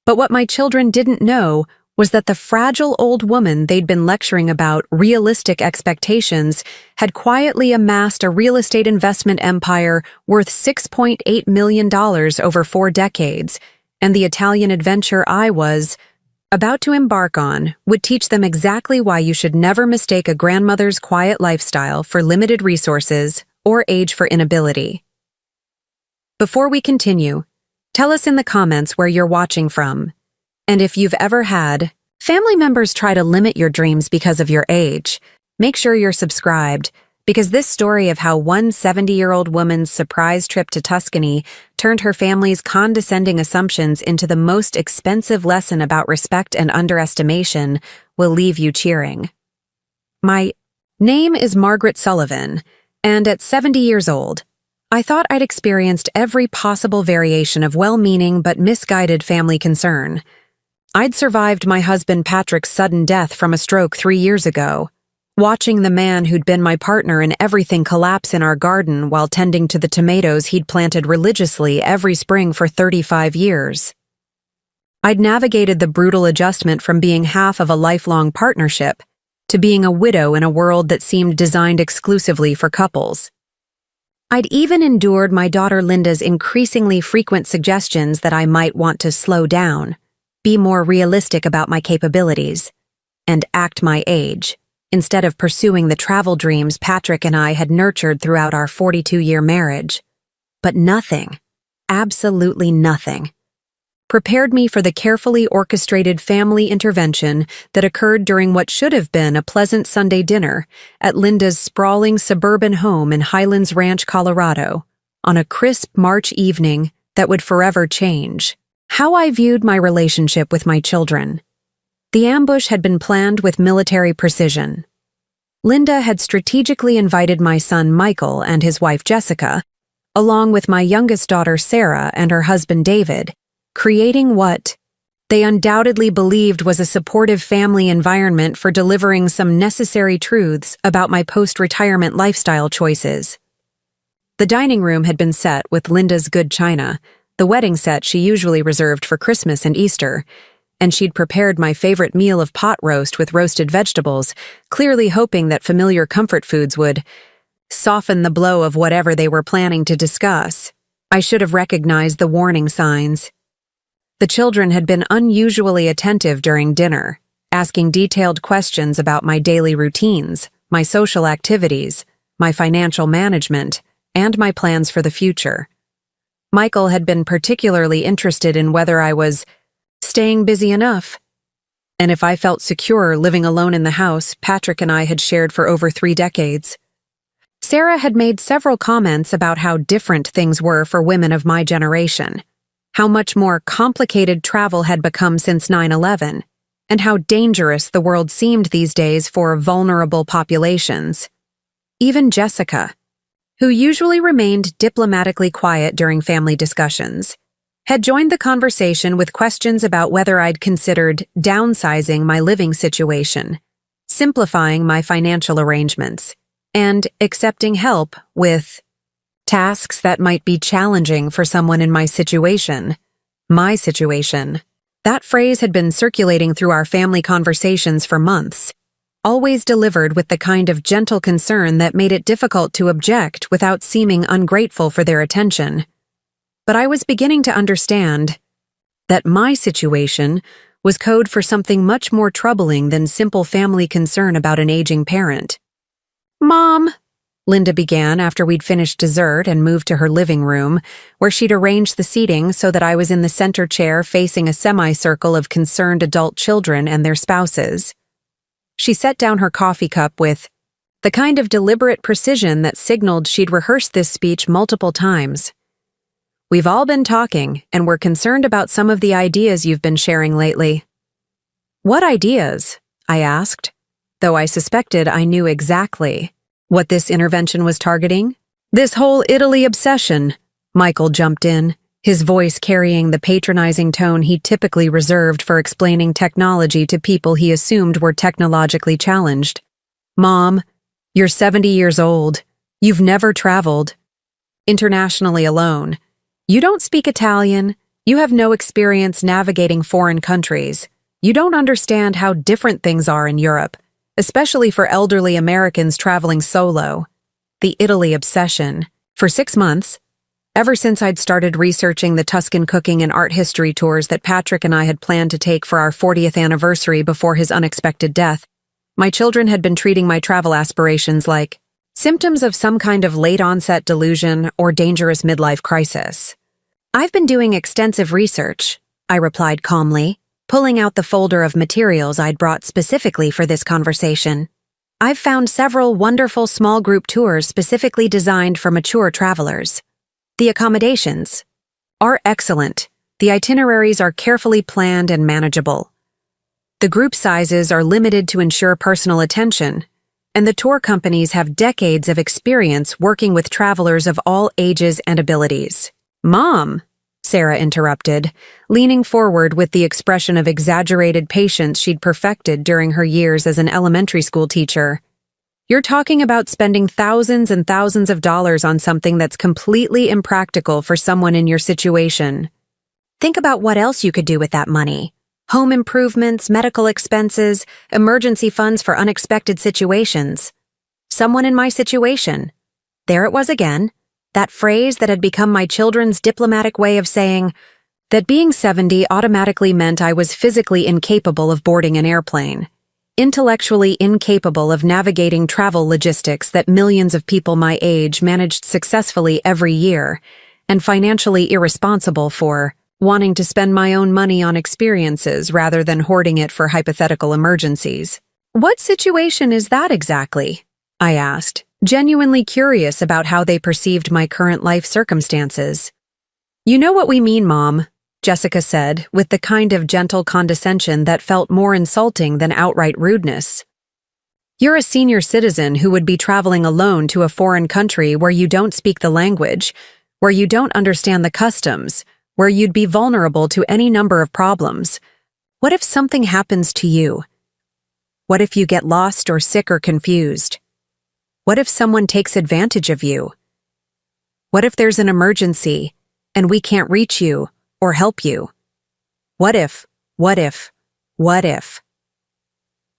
But what my children didn't know was that the fragile old woman they'd been lecturing about realistic expectations had quietly amassed a real estate investment empire worth $6.8 million over 4 decades, and the Italian adventure I was about to embark on would teach them exactly why you should never mistake a grandmother's quiet lifestyle for limited resources or age for inability. Before we continue, tell us in the comments where you're watching from, and if you've ever had family members try to limit your dreams because of your age. Make sure you're subscribed, because this story of how one 70-year-old woman's surprise trip to Tuscany turned her family's condescending assumptions into the most expensive lesson about respect and underestimation will leave you cheering. My name is Margaret Sullivan, and at 70 years old, I thought I'd experienced every possible variation of well-meaning but misguided family concern. I'd survived my husband Patrick's sudden death from a stroke 3 years ago, watching the man who'd been my partner in everything collapse in our garden while tending to the tomatoes he'd planted religiously every spring for 35 years. I'd navigated the brutal adjustment from being half of a lifelong partnership to being a widow in a world that seemed designed exclusively for couples. I'd even endured my daughter Linda's increasingly frequent suggestions that I might want to slow down, be more realistic about my capabilities, and act my age, instead of pursuing the travel dreams Patrick and I had nurtured throughout our 42-year marriage. But nothing, absolutely nothing, prepared me for the carefully orchestrated family intervention that occurred during what should have been a pleasant Sunday dinner at Linda's sprawling suburban home in Highlands Ranch, Colorado, on a crisp March evening that would forever change how I viewed my relationship with my children. The ambush had been planned with military precision. Linda had strategically invited my son Michael and his wife Jessica, along with my youngest daughter Sarah and her husband David, creating what they undoubtedly believed was a supportive family environment for delivering some necessary truths about my post-retirement lifestyle choices. The dining room had been set with Linda's good china, the wedding set she usually reserved for Christmas and Easter, and she'd prepared my favorite meal of pot roast with roasted vegetables, clearly hoping that familiar comfort foods would soften the blow of whatever they were planning to discuss. I should have recognized the warning signs. The children had been unusually attentive during dinner, asking detailed questions about my daily routines, my social activities, my financial management, and my plans for the future. Michael had been particularly interested in whether I was staying busy enough, and if I felt secure living alone in the house Patrick and I had shared for over 3 decades. Sarah had made several comments about how different things were for women of my generation, how much more complicated travel had become since 9/11, and how dangerous the world seemed these days for vulnerable populations. Even Jessica, who usually remained diplomatically quiet during family discussions, had joined the conversation with questions about whether I'd considered downsizing my living situation, simplifying my financial arrangements, and accepting help with tasks that might be challenging for someone in my situation. My situation. That phrase had been circulating through our family conversations for months, always delivered with the kind of gentle concern that made it difficult to object without seeming ungrateful for their attention. But I was beginning to understand that my situation was code for something much more troubling than simple family concern about an aging parent. "Mom," Linda began after we'd finished dessert and moved to her living room, where she'd arranged the seating so that I was in the center chair facing a semicircle of concerned adult children and their spouses. She set down her coffee cup with the kind of deliberate precision that signaled she'd rehearsed this speech multiple times. "We've all been talking, and we're concerned about some of the ideas you've been sharing lately." "What ideas?" I asked, though I suspected I knew exactly what this intervention was targeting. "This whole Italy obsession," Michael jumped in, his voice carrying the patronizing tone he typically reserved for explaining technology to people he assumed were technologically challenged. "Mom, you're 70 years old. You've never traveled internationally alone. You don't speak Italian. You have no experience navigating foreign countries. You don't understand how different things are in Europe, especially for elderly Americans traveling solo. The Italy obsession. For 6 months, ever since I'd started researching the Tuscan cooking and art history tours that Patrick and I had planned to take for our 40th anniversary before his unexpected death, my children had been treating my travel aspirations like symptoms of some kind of late-onset delusion or dangerous midlife crisis. "I've been doing extensive research," I replied calmly, pulling out the folder of materials I'd brought specifically for this conversation. "I've found several wonderful small group tours specifically designed for mature travelers. The accommodations are excellent. The itineraries are carefully planned and manageable. The group sizes are limited to ensure personal attention, and the tour companies have decades of experience working with travelers of all ages and abilities." "Mom," Sarah interrupted, leaning forward with the expression of exaggerated patience she'd perfected during her years as an elementary school teacher. "You're talking about spending thousands and thousands of dollars on something that's completely impractical for someone in your situation. Think about what else you could do with that money. Home improvements, medical expenses, emergency funds for unexpected situations. Someone in my situation." There it was again, that phrase that had become my children's diplomatic way of saying that being 70 automatically meant I was physically incapable of boarding an airplane, intellectually incapable of navigating travel logistics that millions of people my age managed successfully every year, and financially irresponsible for wanting to spend my own money on experiences rather than hoarding it for hypothetical emergencies. "What situation is that exactly?" I asked, genuinely curious about how they perceived my current life circumstances. "You know what we mean, Mom," Jessica said, with the kind of gentle condescension that felt more insulting than outright rudeness. "You're a senior citizen who would be traveling alone to a foreign country where you don't speak the language, where you don't understand the customs, where you'd be vulnerable to any number of problems. What if something happens to you? What if you get lost or sick or confused? What if someone takes advantage of you? What if there's an emergency and we can't reach you or help you? What if?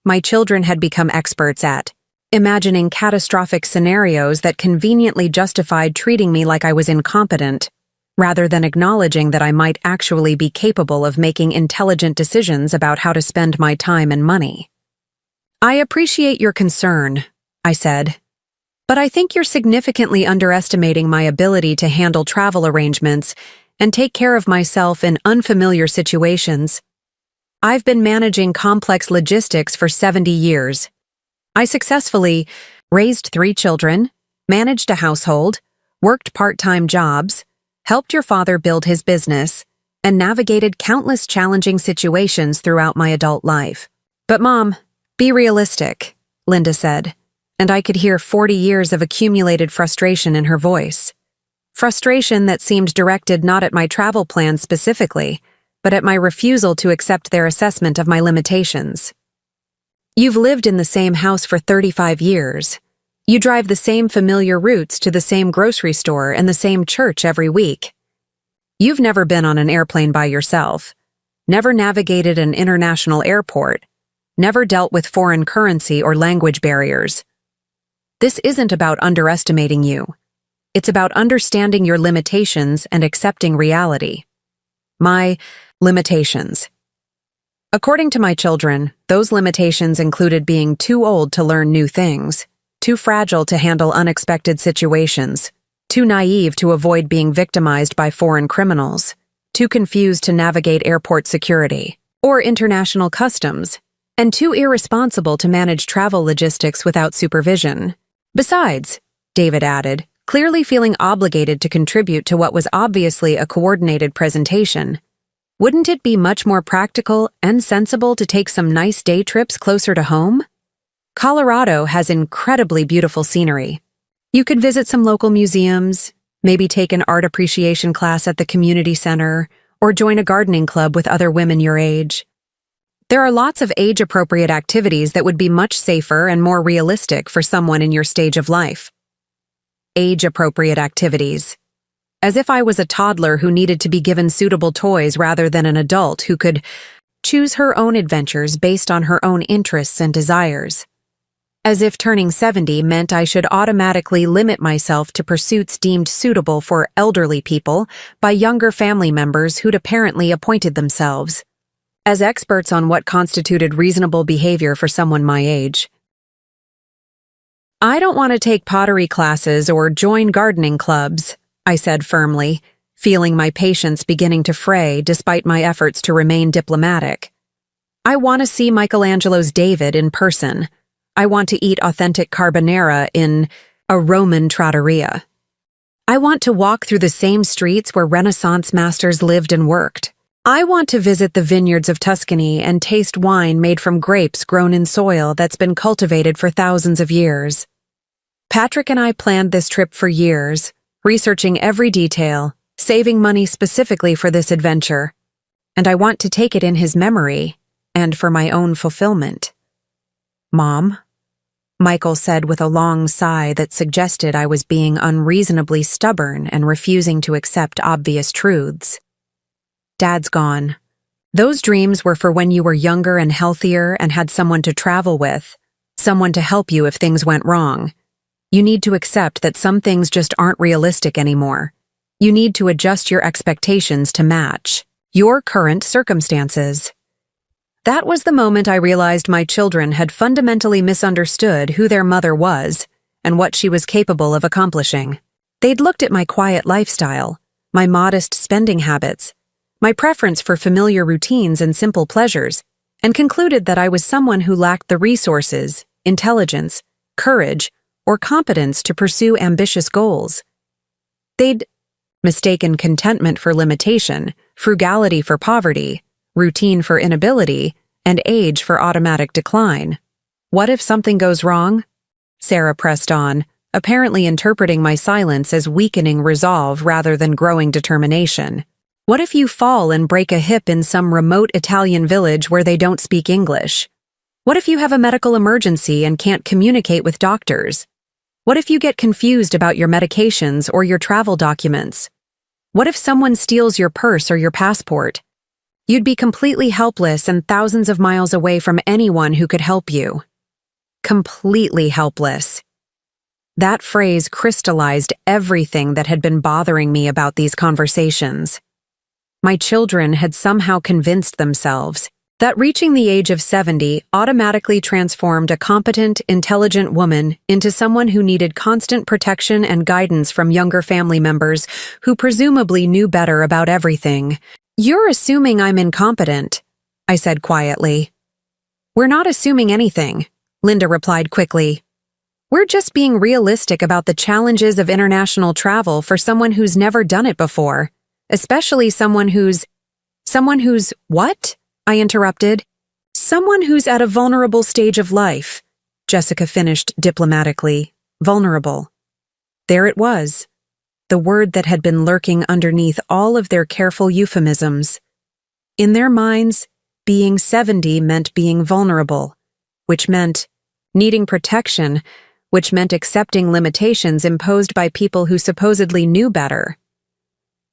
My children had become experts at imagining catastrophic scenarios that conveniently justified treating me like I was incompetent, rather than acknowledging that I might actually be capable of making intelligent decisions about how to spend my time and money. "I appreciate your concern," I said, "but I think you're significantly underestimating my ability to handle travel arrangements and take care of myself in unfamiliar situations. I've been managing complex logistics for 70 years. I successfully raised 3 children, managed a household, worked part-time jobs, helped your father build his business, and navigated countless challenging situations throughout my adult life. But Mom, be realistic," Linda said, and I could hear 40 years of accumulated frustration in her voice. Frustration that seemed directed not at my travel plans specifically, but at my refusal to accept their assessment of my limitations. "You've lived in the same house for 35 years. You drive the same familiar routes to the same grocery store and the same church every week. You've never been on an airplane by yourself, never navigated an international airport, never dealt with foreign currency or language barriers. This isn't about underestimating you. It's about understanding your limitations and accepting reality." My limitations. According to my children, those limitations included being too old to learn new things, too fragile to handle unexpected situations, too naive to avoid being victimized by foreign criminals, too confused to navigate airport security or international customs, and too irresponsible to manage travel logistics without supervision. Besides, David added, clearly feeling obligated to contribute to what was obviously a coordinated presentation, wouldn't it be much more practical and sensible to take some nice day trips closer to home? Colorado has incredibly beautiful scenery. You could visit some local museums, maybe take an art appreciation class at the community center, or join a gardening club with other women your age. There are lots of age-appropriate activities that would be much safer and more realistic for someone in your stage of life. Age-appropriate activities. as if I was a toddler who needed to be given suitable toys rather than an adult who could choose her own adventures based on her own interests and desires. As if turning 70 meant I should automatically limit myself to pursuits deemed suitable for elderly people by younger family members who'd apparently appointed themselves as experts on what constituted reasonable behavior for someone my age. "I don't want to take pottery classes or join gardening clubs," I said firmly, feeling my patience beginning to fray despite my efforts to remain diplomatic. "I want to see Michelangelo's David in person. I want to eat authentic carbonara in a Roman trattoria. I want to walk through the same streets where Renaissance masters lived and worked. I want to visit the vineyards of Tuscany and taste wine made from grapes grown in soil that's been cultivated for thousands of years." Patrick and I planned this trip for years, researching every detail, saving money specifically for this adventure, and I want to take it in his memory and for my own fulfillment. "Mom," Michael said with a long sigh that suggested I was being unreasonably stubborn and refusing to accept obvious truths. "Dad's gone. Those dreams were for when you were younger and healthier and had someone to travel with, someone to help you if things went wrong. You need to accept that some things just aren't realistic anymore. You need to adjust your expectations to match your current circumstances." That was the moment I realized my children had fundamentally misunderstood who their mother was and what she was capable of accomplishing. They'd looked at my quiet lifestyle, my modest spending habits, my preference for familiar routines and simple pleasures, and concluded that I was someone who lacked the resources, intelligence, courage, or competence to pursue ambitious goals. They'd mistaken contentment for limitation, frugality for poverty, routine for inability, and age for automatic decline. "What if something goes wrong?" Sarah pressed on, apparently interpreting my silence as weakening resolve rather than growing determination. "What if you fall and break a hip in some remote Italian village where they don't speak English? What if you have a medical emergency and can't communicate with doctors? What if you get confused about your medications or your travel documents? What if someone steals your purse or your passport? You'd be completely helpless and thousands of miles away from anyone who could help you. Completely helpless." That phrase crystallized everything that had been bothering me about these conversations. My children had somehow convinced themselves that reaching the age of 70 automatically transformed a competent, intelligent woman into someone who needed constant protection and guidance from younger family members who presumably knew better about everything. "You're assuming I'm incompetent," I said quietly. "We're not assuming anything," Linda replied quickly. "We're just being realistic about the challenges of international travel for someone who's never done it before, especially someone who's what?" I interrupted. "Someone who's at a vulnerable stage of life," Jessica finished diplomatically. Vulnerable. There it was, the word that had been lurking underneath all of their careful euphemisms. In their minds, being 70 meant being vulnerable, which meant needing protection, which meant accepting limitations imposed by people who supposedly knew better.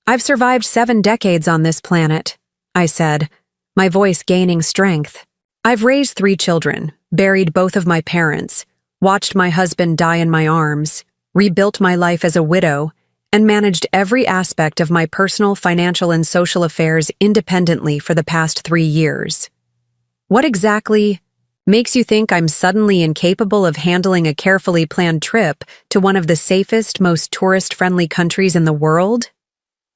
"I've survived 7 decades on this planet," I said, my voice gaining strength. "I've raised 3 children, buried both of my parents, watched my husband die in my arms, rebuilt my life as a widow, and managed every aspect of my personal, financial, and social affairs independently for the past 3 years. What exactly makes you think I'm suddenly incapable of handling a carefully planned trip to one of the safest, most tourist-friendly countries in the world?"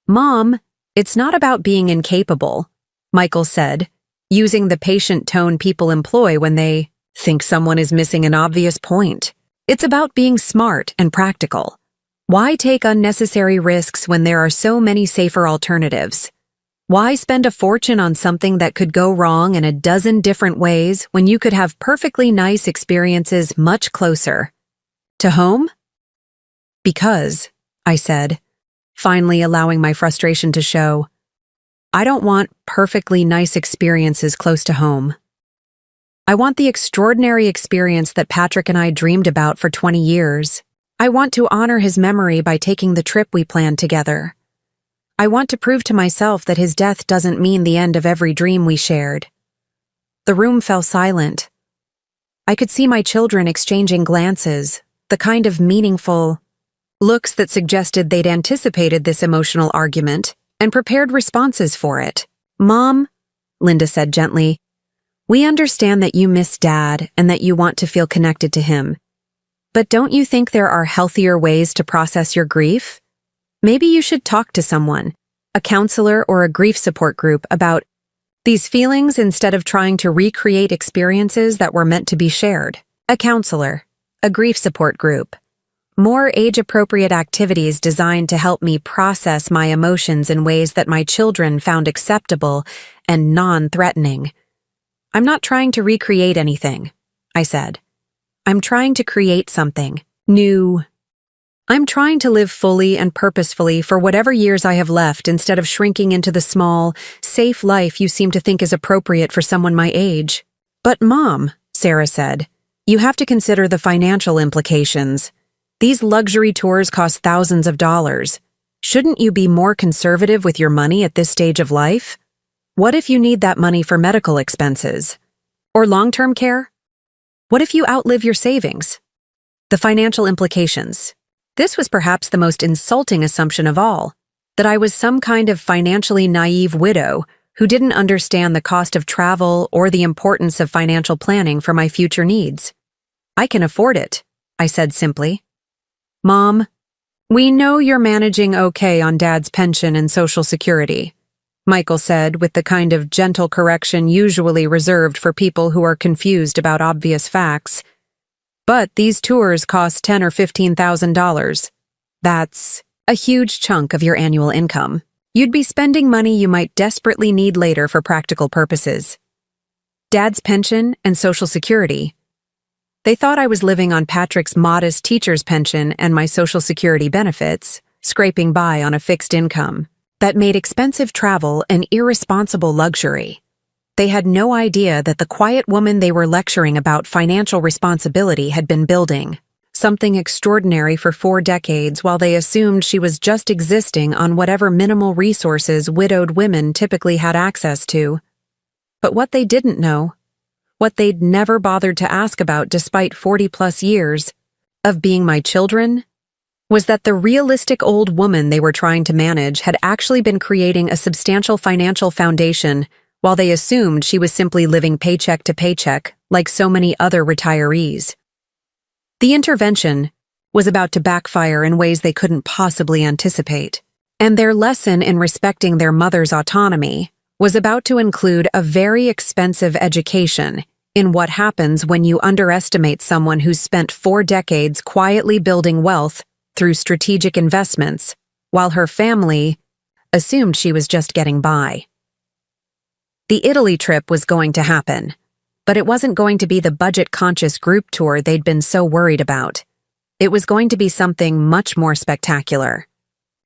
"Mom, it's not about being incapable," Michael said, using the patient tone people employ when they think someone is missing an obvious point. "It's about being smart and practical. Why take unnecessary risks when there are so many safer alternatives? Why spend a fortune on something that could go wrong in a dozen different ways when you could have perfectly nice experiences much closer to home?" "Because," I said, finally allowing my frustration to show, "I don't want perfectly nice experiences close to home. I want the extraordinary experience that Patrick and I dreamed about for 20 years. I want to honor his memory by taking the trip we planned together. I want to prove to myself that his death doesn't mean the end of every dream we shared. The room fell silent. I could see my children exchanging glances, the kind of meaningful looks that suggested they'd anticipated this emotional argument and prepared responses for it. "Mom," Linda said gently, "we understand that you miss Dad and that you want to feel connected to him. But don't you think there are healthier ways to process your grief? Maybe you should talk to someone, a counselor or a grief support group, about these feelings instead of trying to recreate experiences that were meant to be shared." A counselor, a grief support group. More age-appropriate activities designed to help me process my emotions in ways that my children found acceptable and non-threatening. "I'm not trying to recreate anything," I said. "I'm trying to create something new. I'm trying to live fully and purposefully for whatever years I have left instead of shrinking into the small, safe life you seem to think is appropriate for someone my age." "But Mom," Sarah said, "you have to consider the financial implications. These luxury tours cost thousands of dollars. Shouldn't you be more conservative with your money at this stage of life? What if you need that money for medical expenses? Or long-term care? What if you outlive your savings?" The financial implications. This was perhaps the most insulting assumption of all, that I was some kind of financially naive widow who didn't understand the cost of travel or the importance of financial planning for my future needs. "I can afford it," I said simply. "Mom, we know you're managing okay on Dad's pension and Social Security," Michael said with the kind of gentle correction usually reserved for people who are confused about obvious facts. "But these tours cost $10,000 or $15,000. That's a huge chunk of your annual income. You'd be spending money you might desperately need later for practical purposes. Dad's pension and Social Security. They thought I was living on Patrick's modest teacher's pension and my Social Security benefits, scraping by on a fixed income. That made expensive travel an irresponsible luxury. They had no idea that the quiet woman they were lecturing about financial responsibility had been building something extraordinary for 4 decades while they assumed she was just existing on whatever minimal resources widowed women typically had access to. But what they didn't know, what they'd never bothered to ask about despite 40-plus years of being my children, was that the realistic old woman they were trying to manage had actually been creating a substantial financial foundation while they assumed she was simply living paycheck to paycheck like so many other retirees. The intervention was about to backfire in ways they couldn't possibly anticipate, and their lesson in respecting their mother's autonomy was about to include a very expensive education in what happens when you underestimate someone who's spent 4 decades quietly building wealth through strategic investments, while her family assumed she was just getting by. The Italy trip was going to happen, but it wasn't going to be the budget-conscious group tour they'd been so worried about. It was going to be something much more spectacular.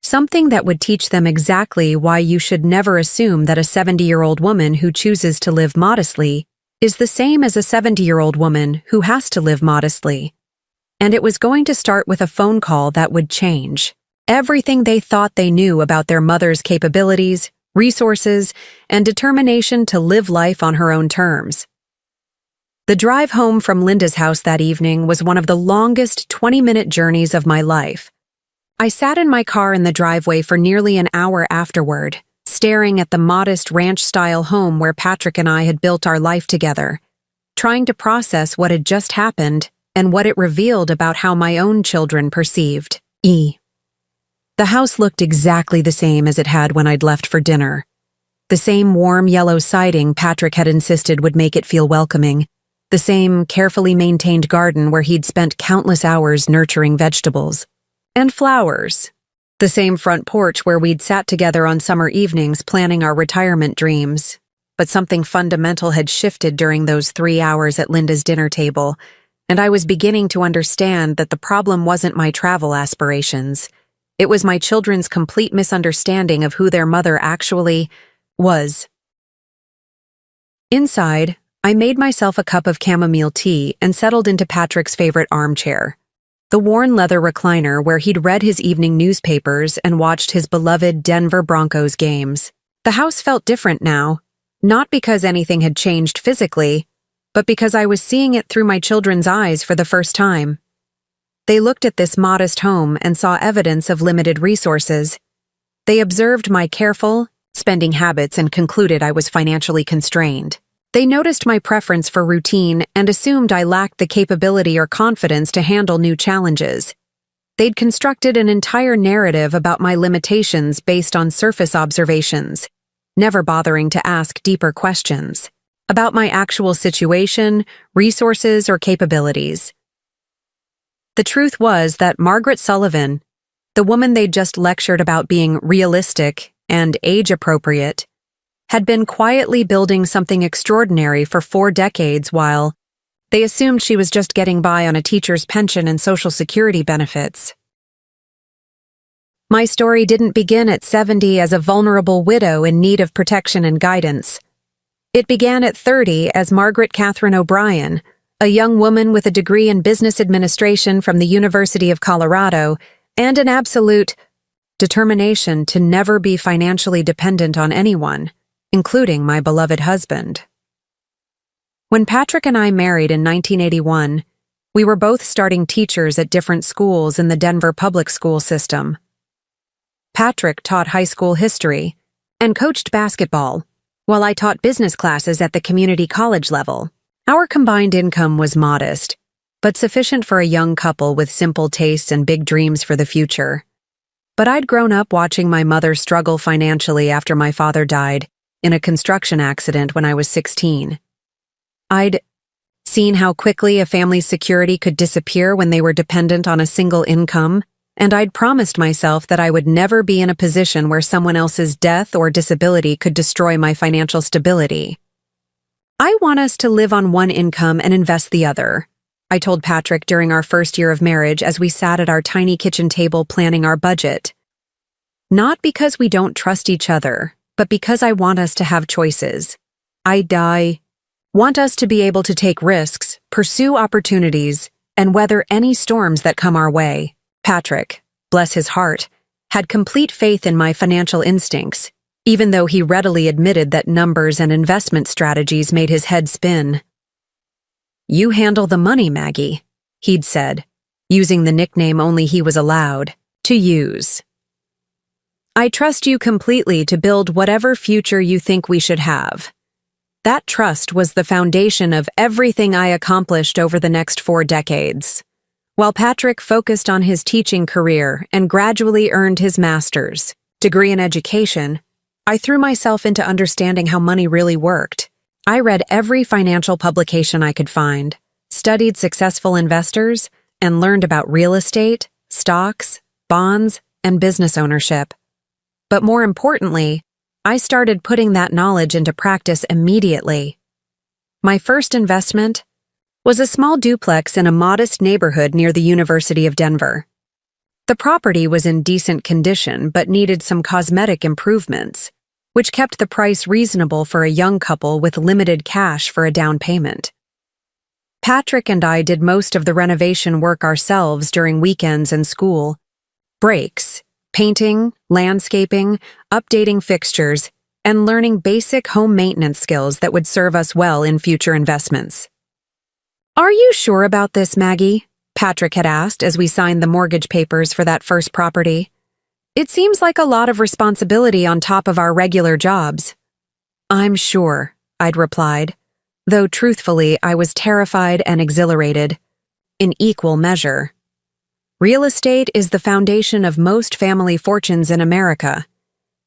Something that would teach them exactly why you should never assume that a 70-year-old woman who chooses to live modestly is the same as a 70-year-old woman who has to live modestly. And it was going to start with a phone call that would change everything they thought they knew about their mother's capabilities, resources, and determination to live life on her own terms. The drive home from Linda's house that evening was one of the longest 20-minute journeys of my life. I sat in my car in the driveway for nearly an hour afterward, staring at the modest ranch-style home where Patrick and I had built our life together, trying to process what had just happened and what it revealed about how my own children perceived E. The house looked exactly the same as it had when I'd left for dinner. The same warm yellow siding Patrick had insisted would make it feel welcoming. The same carefully maintained garden where he'd spent countless hours nurturing vegetables. And flowers. The same front porch where we'd sat together on summer evenings planning our retirement dreams. But something fundamental had shifted during those 3 hours at Linda's dinner table, and I was beginning to understand that the problem wasn't my travel aspirations. It was my children's complete misunderstanding of who their mother actually was. Inside, I made myself a cup of chamomile tea and settled into Patrick's favorite armchair. the worn leather recliner where he'd read his evening newspapers and watched his beloved Denver Broncos games. The house felt different now, not because anything had changed physically, but because I was seeing it through my children's eyes for the first time. They looked at this modest home and saw evidence of limited resources. They observed my careful spending habits and concluded I was financially constrained. They noticed my preference for routine and assumed I lacked the capability or confidence to handle new challenges. They'd constructed an entire narrative about my limitations based on surface observations, never bothering to ask deeper questions about my actual situation, resources, or capabilities. The truth was that Margaret Sullivan, the woman they'd just lectured about being realistic and age-appropriate, had been quietly building something extraordinary for 4 decades while they assumed she was just getting by on a teacher's pension and Social Security benefits. My story didn't begin at 70 as a vulnerable widow in need of protection and guidance. It began at 30 as Margaret Catherine O'Brien, a young woman with a degree in business administration from the University of Colorado and an absolute determination to never be financially dependent on anyone, including my beloved husband. When Patrick and I married in 1981, we were both starting teachers at different schools in the Denver public school system. Patrick taught high school history and coached basketball, while I taught business classes at the community college level. Our combined income was modest, but sufficient for a young couple with simple tastes and big dreams for the future. But I'd grown up watching my mother struggle financially after my father died in a construction accident when I was 16. I'd seen how quickly a family's security could disappear when they were dependent on a single income, and I'd promised myself that I would never be in a position where someone else's death or disability could destroy my financial stability. I want us to live on one income and invest the other, I told Patrick during our first year of marriage as we sat at our tiny kitchen table planning our budget. Not because we don't trust each other, but because I want us to have choices. I want us to be able to take risks, pursue opportunities, and weather any storms that come our way. Patrick, bless his heart, had complete faith in my financial instincts, even though he readily admitted that numbers and investment strategies made his head spin. "You handle the money, Maggie," he'd said, using the nickname only he was allowed to use. "I trust you completely to build whatever future you think we should have." That trust was the foundation of everything I accomplished over the next 4 decades. While Patrick focused on his teaching career and gradually earned his master's degree in education, I threw myself into understanding how money really worked. I read every financial publication I could find, studied successful investors, and learned about real estate, stocks, bonds, and business ownership. But more importantly, I started putting that knowledge into practice immediately. My first investment was a small duplex in a modest neighborhood near the University of Denver. The property was in decent condition but needed some cosmetic improvements, which kept the price reasonable for a young couple with limited cash for a down payment. Patrick and I did most of the renovation work ourselves during weekends and school breaks, painting, landscaping, updating fixtures, and learning basic home maintenance skills that would serve us well in future investments. "Are you sure about this, Maggie?" Patrick had asked as we signed the mortgage papers for that first property. "It seems like a lot of responsibility on top of our regular jobs." "I'm sure," I'd replied, though truthfully I was terrified and exhilarated, in equal measure. Real estate is the foundation of most family fortunes in America.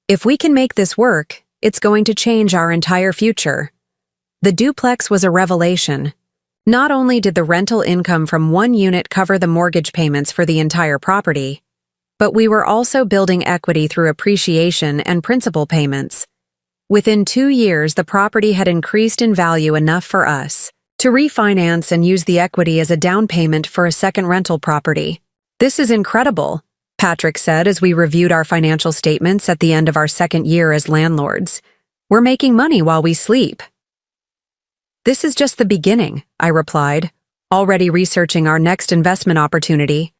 If we can make this work, it's going to change our entire future. The duplex was a revelation. Not only did the rental income from one unit cover the mortgage payments for the entire property, but we were also building equity through appreciation and principal payments. Within 2 years, the property had increased in value enough for us to refinance and use the equity as a down payment for a second rental property. "This is incredible," Patrick said as we reviewed our financial statements at the end of our second year as landlords. "We're making money while we sleep." "This is just the beginning," I replied. already researching our next investment opportunity.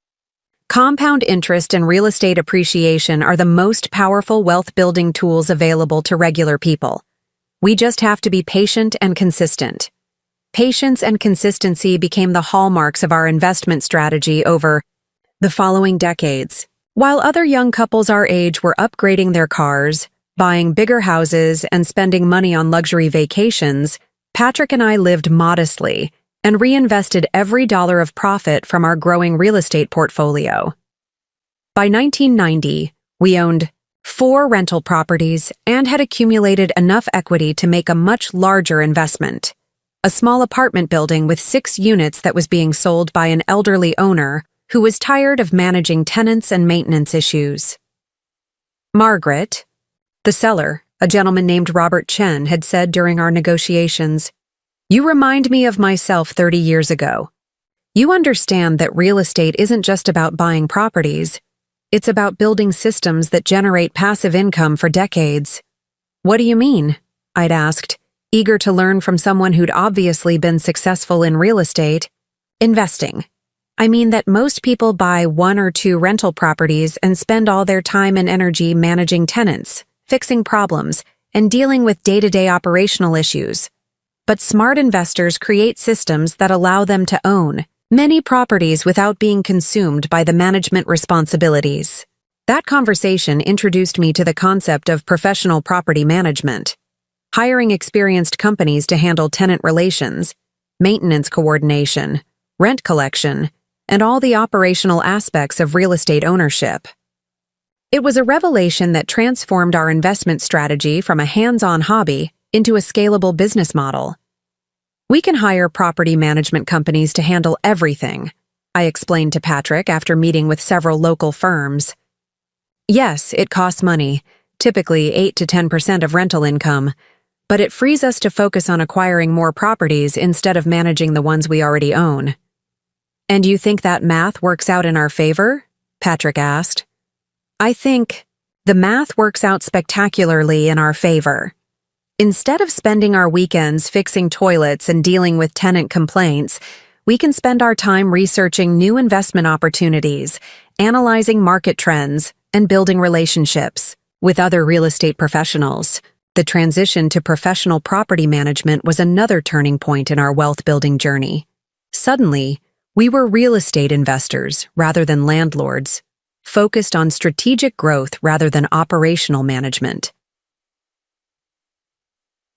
Compound interest and real estate appreciation are the most powerful wealth-building tools available to regular people. We just have to be patient and consistent. Patience and consistency became the hallmarks of our investment strategy over the following decades. While other young couples our age were upgrading their cars, buying bigger houses, and spending money on luxury vacations, Patrick and I lived modestly and reinvested every dollar of profit from our growing real estate portfolio. By 1990, we owned 4 rental properties and had accumulated enough equity to make a much larger investment. A small apartment building with 6 units that was being sold by an elderly owner who was tired of managing tenants and maintenance issues. Margaret, the seller, a gentleman named Robert Chen, had said during our negotiations, "You remind me of myself 30 years ago. You understand that real estate isn't just about buying properties. It's about building systems that generate passive income for decades." "What do you mean?" I'd asked, eager to learn from someone who'd obviously been successful in real estate. "Investing. I mean that most people buy 1 or 2 rental properties and spend all their time and energy managing tenants, fixing problems, and dealing with day-to-day operational issues. But smart investors create systems that allow them to own many properties without being consumed by the management responsibilities." That conversation introduced me to the concept of professional property management, hiring experienced companies to handle tenant relations, maintenance coordination, rent collection, and all the operational aspects of real estate ownership. It was a revelation that transformed our investment strategy from a hands-on hobby into a scalable business model. "We can hire property management companies to handle everything," I explained to Patrick after meeting with several local firms. "Yes, it costs money, typically 8 to 10% of rental income, but it frees us to focus on acquiring more properties instead of managing the ones we already own." "And you think that math works out in our favor?" Patrick asked. "I think the math works out spectacularly in our favor. Instead of spending our weekends fixing toilets and dealing with tenant complaints, we can spend our time researching new investment opportunities, analyzing market trends, and building relationships with other real estate professionals." The transition to professional property management was another turning point in our wealth-building journey. Suddenly, we were real estate investors rather than landlords, focused on strategic growth rather than operational management.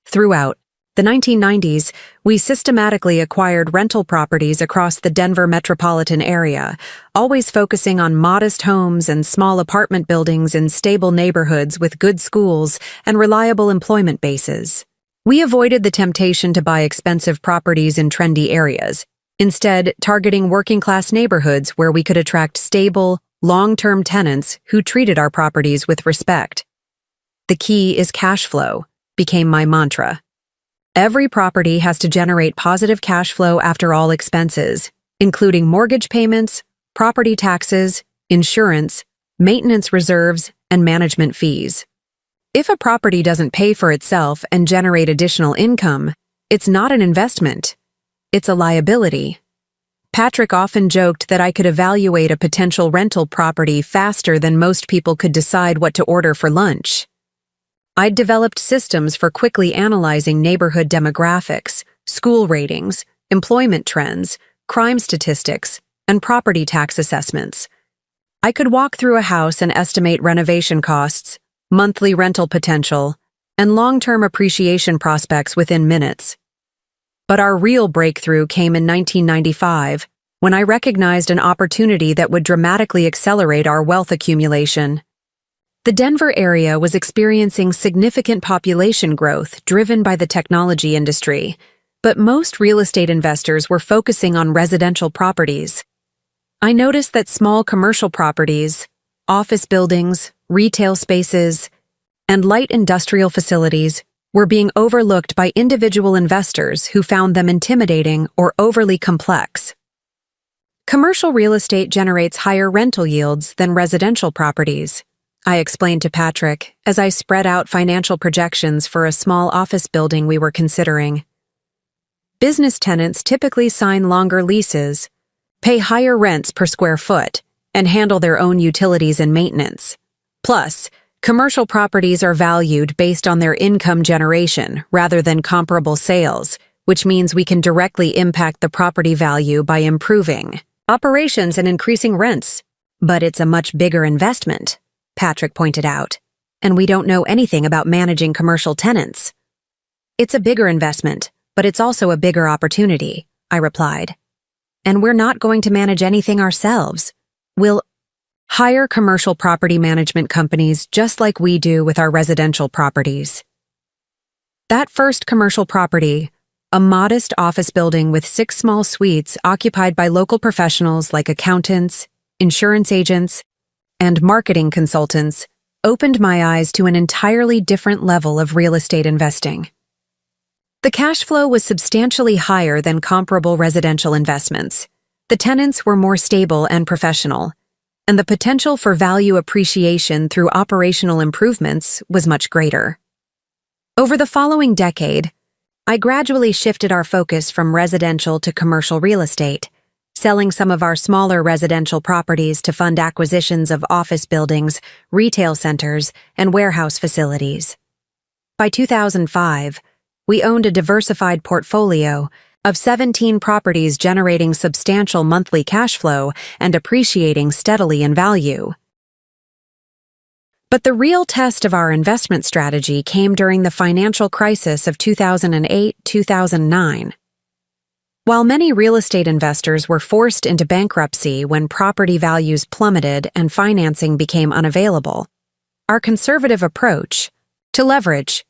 Throughout the 1990s, we systematically acquired rental properties across the Denver metropolitan area, always focusing on modest homes and small apartment buildings in stable neighborhoods with good schools and reliable employment bases. We avoided the temptation to buy expensive properties in trendy areas, instead targeting working-class neighborhoods where we could attract stable, long-term tenants who treated our properties with respect. "The key is cash flow," became my mantra. Every property has to generate positive cash flow after all expenses, including mortgage payments, property taxes, insurance, maintenance reserves, and management fees. If a property doesn't pay for itself and generate additional income, it's not an investment. It's a liability. Patrick often joked that I could evaluate a potential rental property faster than most people could decide what to order for lunch. I'd developed systems for quickly analyzing neighborhood demographics, school ratings, employment trends, crime statistics, and property tax assessments. I could walk through a house and estimate renovation costs, monthly rental potential, and long-term appreciation prospects within minutes. But our real breakthrough came in 1995, when I recognized an opportunity that would dramatically accelerate our wealth accumulation. The Denver area was experiencing significant population growth driven by the technology industry, but most real estate investors were focusing on residential properties. I noticed that small commercial properties, office buildings, retail spaces, and light industrial facilities were being overlooked by individual investors who found them intimidating or overly complex. Commercial real estate generates higher rental yields than residential properties, I explained to Patrick as I spread out financial projections for a small office building we were considering. business tenants typically sign longer leases, pay higher rents per square foot, and handle their own utilities and maintenance. Plus, commercial properties are valued based on their income generation rather than comparable sales, which means we can directly impact the property value by improving operations and increasing rents. But it's a much bigger investment, Patrick pointed out, and we don't know anything about managing commercial tenants. It's a bigger investment, but it's also a bigger opportunity, I replied. And we're not going to manage anything ourselves. We'll hire commercial property management companies just like we do with our residential properties. That first commercial property, a modest office building with 6 small suites occupied by local professionals like accountants, insurance agents, and marketing consultants, opened my eyes to an entirely different level of real estate investing. The cash flow was substantially higher than comparable residential investments. The tenants were more stable and professional, and the potential for value appreciation through operational improvements was much greater. Over the following decade, I gradually shifted our focus from residential to commercial real estate, selling some of our smaller residential properties to fund acquisitions of office buildings, retail centers, and warehouse facilities. By 2005, we owned a diversified portfolio of 17 properties generating substantial monthly cash flow and appreciating steadily in value. But the real test of our investment strategy came during the financial crisis of 2008-2009. While many real estate investors were forced into bankruptcy when property values plummeted and financing became unavailable, our conservative approach to leverage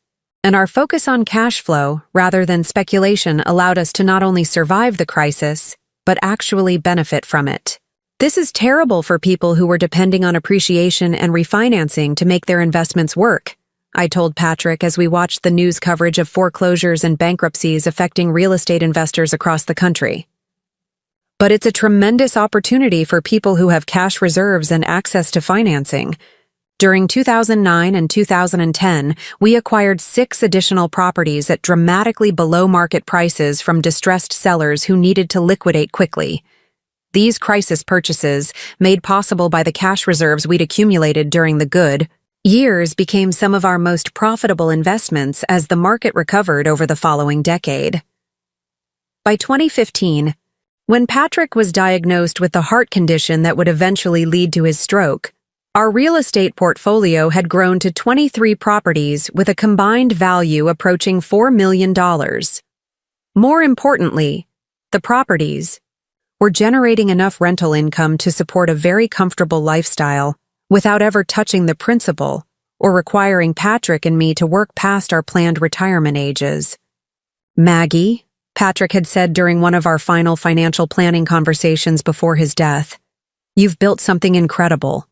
and our focus on cash flow rather than speculation allowed us to not only survive the crisis, but actually benefit from it. This is terrible for people who were depending on appreciation and refinancing to make their investments work, I told Patrick as we watched the news coverage of foreclosures and bankruptcies affecting real estate investors across the country. But it's a tremendous opportunity for people who have cash reserves and access to financing. During 2009 and 2010, we acquired 6 additional properties at dramatically below-market prices from distressed sellers who needed to liquidate quickly. These crisis purchases, made possible by the cash reserves we'd accumulated during the good years, became some of our most profitable investments as the market recovered over the following decade. By 2015, when Patrick was diagnosed with the heart condition that would eventually lead to his stroke, our real estate portfolio had grown to 23 properties with a combined value approaching $4 million. More importantly, the properties were generating enough rental income to support a very comfortable lifestyle without ever touching the principal or requiring Patrick and me to work past our planned retirement ages. "Maggie," Patrick had said during one of our final financial planning conversations before his death, "you've built something incredible.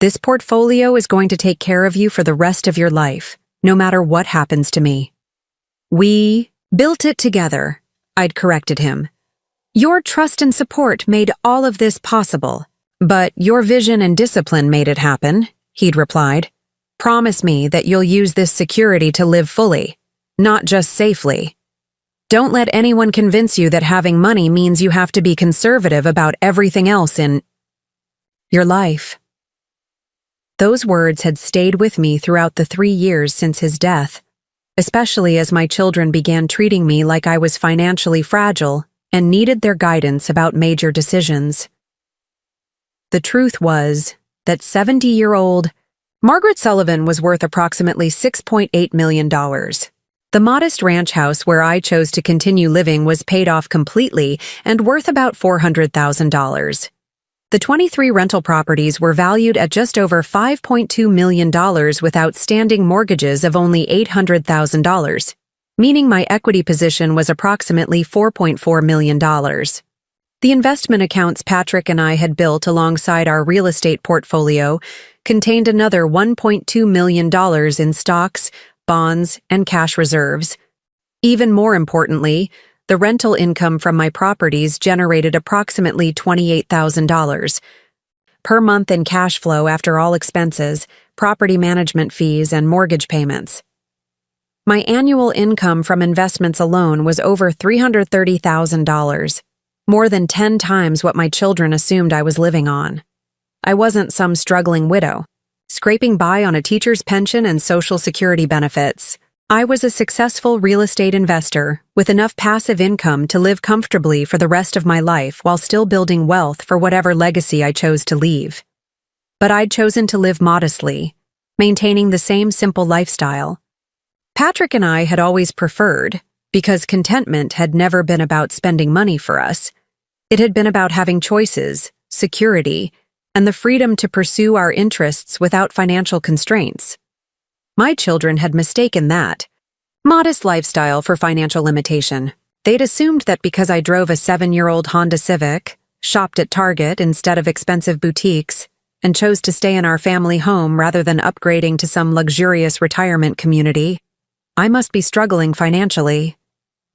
This portfolio is going to take care of you for the rest of your life, no matter what happens to me." "We built it together," I'd corrected him. "Your trust and support made all of this possible, but your vision and discipline made it happen," he'd replied. "Promise me that you'll use this security to live fully, not just safely. Don't let anyone convince you that having money means you have to be conservative about everything else in your life." Those words had stayed with me throughout the 3 years since his death, especially as my children began treating me like I was financially fragile and needed their guidance about major decisions. The truth was that 70-year-old Margaret Sullivan was worth approximately $6.8 million. The modest ranch house where I chose to continue living was paid off completely and worth about $400,000. The 23 rental properties were valued at just over $5.2 million with outstanding mortgages of only $800,000, meaning my equity position was approximately $4.4 million. The investment accounts Patrick and I had built alongside our real estate portfolio contained another $1.2 million in stocks, bonds, and cash reserves. Even more importantly, the rental income from my properties generated approximately $28,000 per month in cash flow after all expenses, property management fees, and mortgage payments. My annual income from investments alone was over $330,000, more than 10 times what my children assumed I was living on. I wasn't some struggling widow, scraping by on a teacher's pension and Social Security benefits. I was a successful real estate investor with enough passive income to live comfortably for the rest of my life while still building wealth for whatever legacy I chose to leave. But I'd chosen to live modestly, maintaining the same simple lifestyle. Patrick and I had always preferred, because contentment had never been about spending money for us. It had been about having choices, security, and the freedom to pursue our interests without financial constraints. My children had mistaken that modest lifestyle for financial limitation. They'd assumed that because I drove a 7-year-old Honda Civic, shopped at Target instead of expensive boutiques, and chose to stay in our family home rather than upgrading to some luxurious retirement community, I must be struggling financially.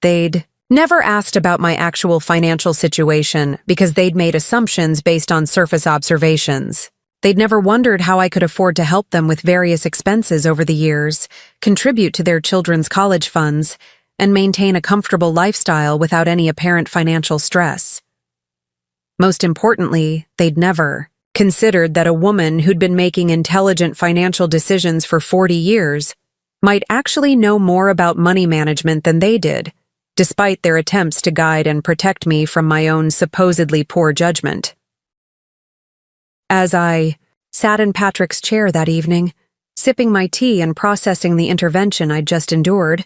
They'd never asked about my actual financial situation because they'd made assumptions based on surface observations. They'd never wondered how I could afford to help them with various expenses over the years, contribute to their children's college funds, and maintain a comfortable lifestyle without any apparent financial stress. Most importantly, they'd never considered that a woman who'd been making intelligent financial decisions for 40 years might actually know more about money management than they did, despite their attempts to guide and protect me from my own supposedly poor judgment. As I sat in Patrick's chair that evening, sipping my tea and processing the intervention I'd just endured,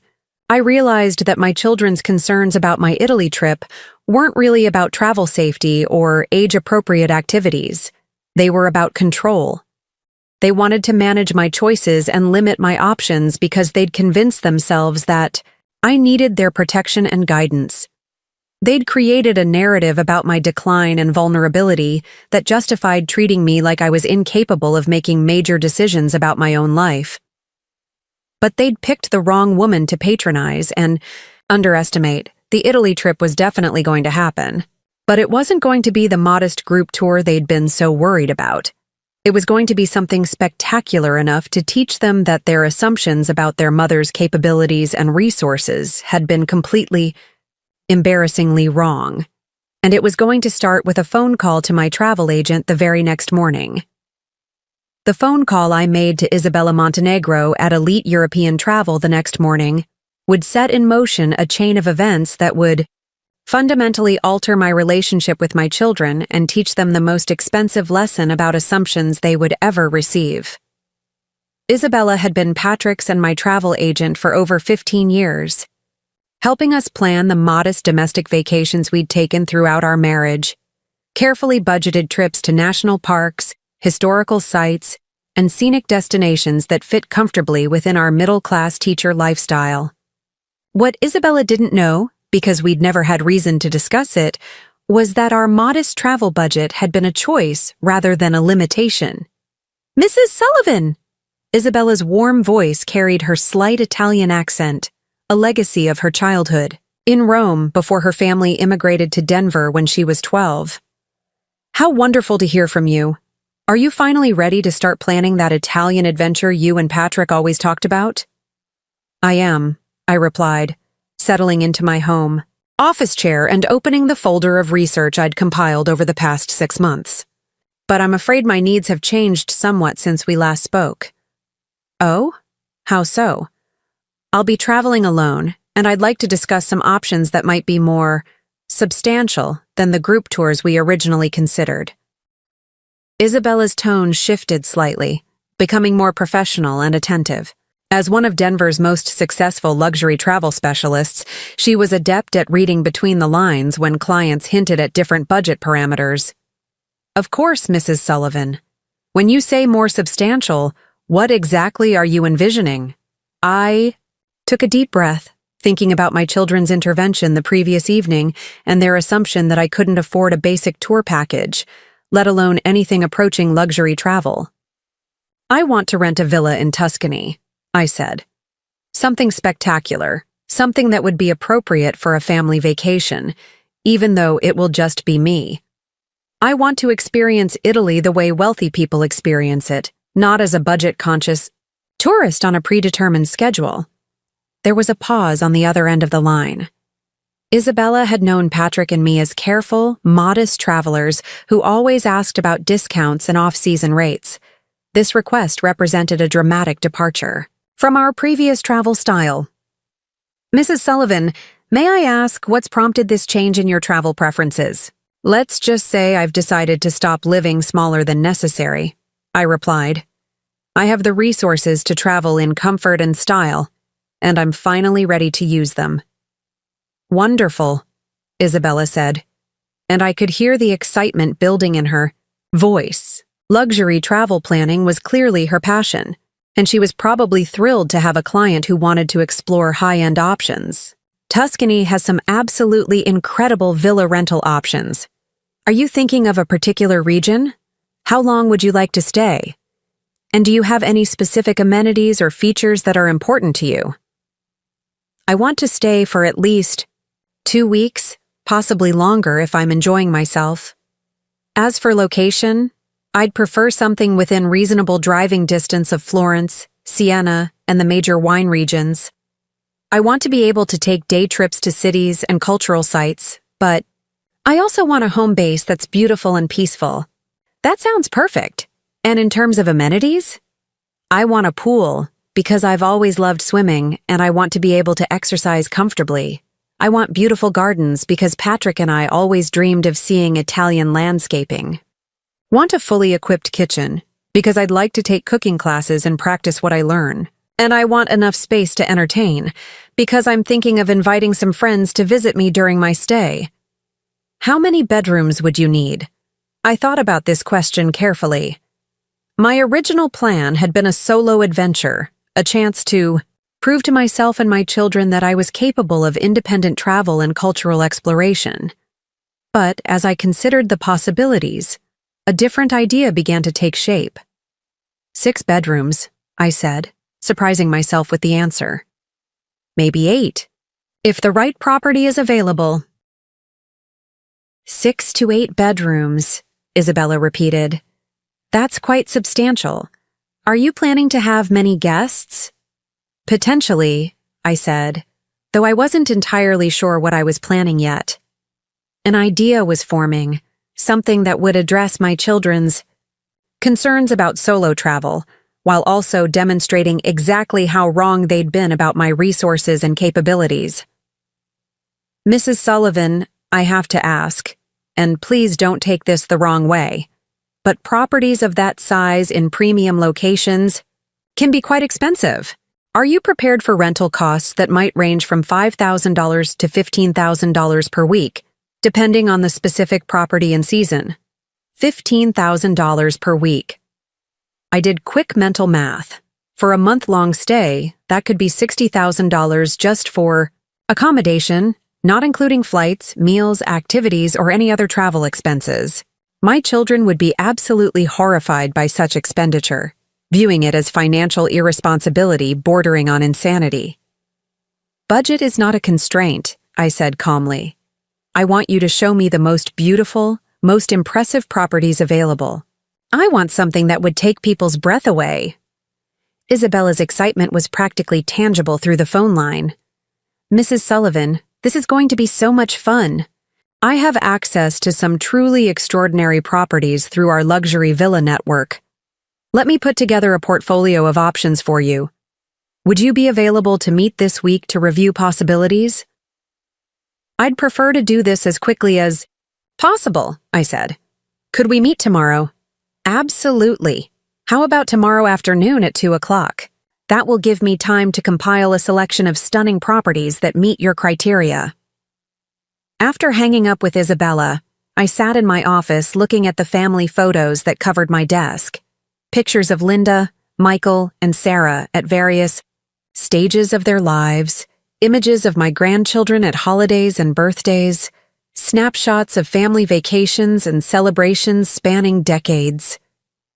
I realized that my children's concerns about my Italy trip weren't really about travel safety or age-appropriate activities. They were about control. They wanted to manage my choices and limit my options because they'd convinced themselves that I needed their protection and guidance. They'd created a narrative about my decline and vulnerability that justified treating me like I was incapable of making major decisions about my own life. But they'd picked the wrong woman to patronize and underestimate. The Italy trip was definitely going to happen, but it wasn't going to be the modest group tour they'd been so worried about. It was going to be something spectacular enough to teach them that their assumptions about their mother's capabilities and resources had been completely, embarrassingly wrong. And it was going to start with a phone call to my travel agent the very next morning. The phone call I made to Isabella Montenegro at Elite European Travel the next morning would set in motion a chain of events that would fundamentally alter my relationship with my children and teach them the most expensive lesson about assumptions they would ever receive. Isabella had been Patrick's and my travel agent for over 15 years, helping us plan the modest domestic vacations we'd taken throughout our marriage, carefully budgeted trips to national parks, historical sites, and scenic destinations that fit comfortably within our middle-class teacher lifestyle. What Isabella didn't know, because we'd never had reason to discuss it, was that our modest travel budget had been a choice rather than a limitation. "Mrs. Sullivan!" Isabella's warm voice carried her slight Italian accent, a legacy of her childhood, in Rome before her family immigrated to Denver when she was 12. "How wonderful to hear from you. Are you finally ready to start planning that Italian adventure you and Patrick always talked about?" "I am," I replied, settling into my home office chair and opening the folder of research I'd compiled over the past 6 months. "But I'm afraid my needs have changed somewhat since we last spoke." "Oh? How so?" "I'll be traveling alone, and I'd like to discuss some options that might be more substantial than the group tours we originally considered." Isabella's tone shifted slightly, becoming more professional and attentive. As one of Denver's most successful luxury travel specialists, she was adept at reading between the lines when clients hinted at different budget parameters. "Of course, Mrs. Sullivan. When you say more substantial, what exactly are you envisioning?" I took a deep breath, thinking about my children's intervention the previous evening and their assumption that I couldn't afford a basic tour package, let alone anything approaching luxury travel. "I want to rent a villa in Tuscany," I said. "Something spectacular, something that would be appropriate for a family vacation, even though it will just be me. I want to experience Italy the way wealthy people experience it, not as a budget-conscious tourist on a predetermined schedule." There was a pause on the other end of the line. Isabella had known Patrick and me as careful, modest travelers who always asked about discounts and off-season rates. This request represented a dramatic departure from our previous travel style. "Mrs. Sullivan, may I ask what's prompted this change in your travel preferences?" "Let's just say I've decided to stop living smaller than necessary," I replied. "I have the resources to travel in comfort and style, and I'm finally ready to use them." "Wonderful," Isabella said, and I could hear the excitement building in her voice. Luxury travel planning was clearly her passion, and she was probably thrilled to have a client who wanted to explore high-end options. Tuscany has some absolutely incredible villa rental options. Are you thinking of a particular region? How long would you like to stay? And do you have any specific amenities or features that are important to you? "I want to stay for at least 2 weeks, possibly longer if I'm enjoying myself. As for location, I'd prefer something within reasonable driving distance of Florence, Siena, and the major wine regions. I want to be able to take day trips to cities and cultural sites, but I also want a home base that's beautiful and peaceful." "That sounds perfect. And in terms of amenities?" "I want a pool, because I've always loved swimming and I want to be able to exercise comfortably. I want beautiful gardens because Patrick and I always dreamed of seeing Italian landscaping. Want a fully equipped kitchen, because I'd like to take cooking classes and practice what I learn. And I want enough space to entertain, because I'm thinking of inviting some friends to visit me during my stay. How many bedrooms would you need?" I thought about this question carefully. My original plan had been a solo adventure, a chance to prove to myself and my children that I was capable of independent travel and cultural exploration. But as I considered the possibilities, a different idea began to take shape. 6 bedrooms, I said, surprising myself with the answer. Maybe 8, if the right property is available. 6 to 8 bedrooms, Isabella repeated. That's quite substantial. Are you planning to have many guests? Potentially, I said, though I wasn't entirely sure what I was planning yet. An idea was forming, something that would address my children's concerns about solo travel, while also demonstrating exactly how wrong they'd been about my resources and capabilities. "Mrs. Sullivan, I have to ask, and please don't take this the wrong way, but properties of that size in premium locations can be quite expensive. Are you prepared for rental costs that might range from $5,000 to $15,000 per week, depending on the specific property and season?" $15,000 per week. I did quick mental math. For a month-long stay, that could be $60,000 just for accommodation, not including flights, meals, activities, or any other travel expenses. My children would be absolutely horrified by such expenditure, viewing it as financial irresponsibility bordering on insanity. "Budget is not a constraint," I said calmly. "I want you to show me the most beautiful, most impressive properties available. I want something that would take people's breath away." Isabella's excitement was practically tangible through the phone line. "Mrs. Sullivan, this is going to be so much fun. I have access to some truly extraordinary properties through our luxury villa network. Let me put together a portfolio of options for you. Would you be available to meet this week to review possibilities?" "I'd prefer to do this as quickly as possible," I said. "Could we meet tomorrow?" "Absolutely. How about tomorrow afternoon at 2 o'clock? That will give me time to compile a selection of stunning properties that meet your criteria." After hanging up with Isabella, I sat in my office looking at the family photos that covered my desk. Pictures of Linda, Michael, and Sarah at various stages of their lives, images of my grandchildren at holidays and birthdays, snapshots of family vacations and celebrations spanning decades.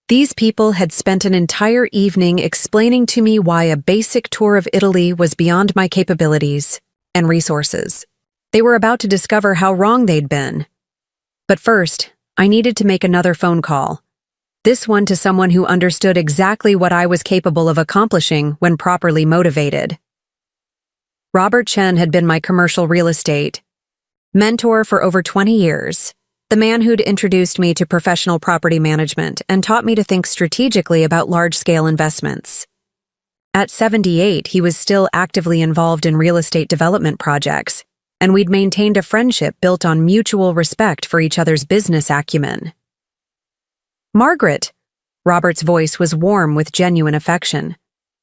These people had spent an entire evening explaining to me why a basic tour of Italy was beyond my capabilities and resources. They were about to discover how wrong they'd been. But first, I needed to make another phone call. This one to someone who understood exactly what I was capable of accomplishing when properly motivated. Robert Chen had been my commercial real estate mentor for over 20 years, the man who'd introduced me to professional property management and taught me to think strategically about large-scale investments. At 78, he was still actively involved in real estate development projects, and we'd maintained a friendship built on mutual respect for each other's business acumen. "Margaret," Robert's voice was warm with genuine affection.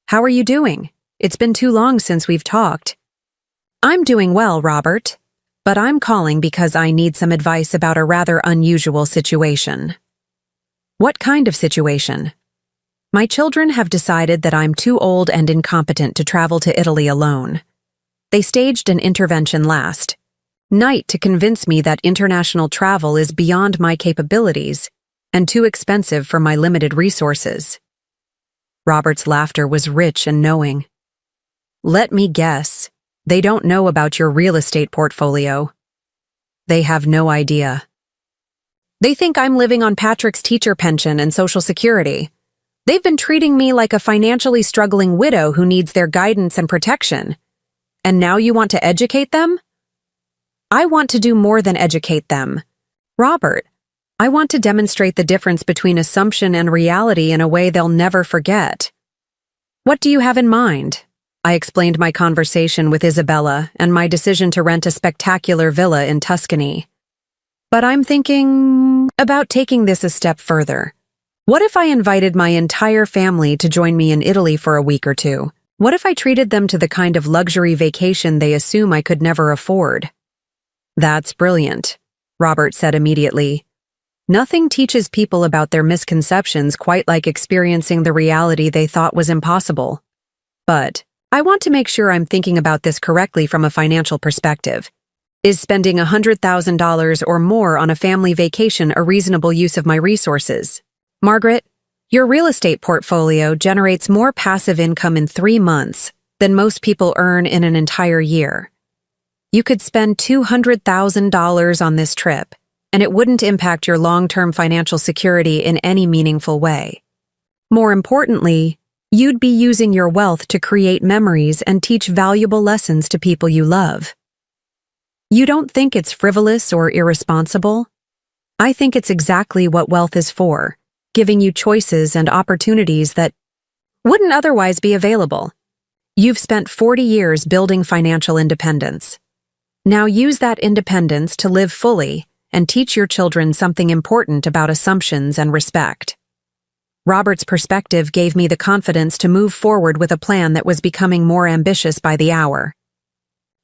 "How are you doing? It's been too long since we've talked." "I'm doing well, Robert, but I'm calling because I need some advice about a rather unusual situation." "What kind of situation?" "My children have decided that I'm too old and incompetent to travel to Italy alone. They staged an intervention last night to convince me that international travel is beyond my capabilities and too expensive for my limited resources." Robert's laughter was rich and knowing. "Let me guess. They don't know about your real estate portfolio." "They have no idea. They think I'm living on Patrick's teacher pension and Social Security. They've been treating me like a financially struggling widow who needs their guidance and protection. And now you want to educate them?" "I want to do more than educate them. Robert, I want to demonstrate the difference between assumption and reality in a way they'll never forget." "What do you have in mind?" I explained my conversation with Isabella and my decision to rent a spectacular villa in Tuscany. "But I'm thinking about taking this a step further. What if I invited my entire family to join me in Italy for a week or two? What if I treated them to the kind of luxury vacation they assume I could never afford?" "That's brilliant," Robert said immediately. "Nothing teaches people about their misconceptions quite like experiencing the reality they thought was impossible. But I want to make sure I'm thinking about this correctly from a financial perspective. Is spending $100,000 or more on a family vacation a reasonable use of my resources? Margaret, your real estate portfolio generates more passive income in 3 months than most people earn in an entire year. You could spend $200,000 on this trip, and it wouldn't impact your long-term financial security in any meaningful way. More importantly, you'd be using your wealth to create memories and teach valuable lessons to people you love. You don't think it's frivolous or irresponsible? I think it's exactly what wealth is for, giving you choices and opportunities that wouldn't otherwise be available. You've spent 40 years building financial independence. Now use that independence to live fully and teach your children something important about assumptions and respect." Robert's perspective gave me the confidence to move forward with a plan that was becoming more ambitious by the hour.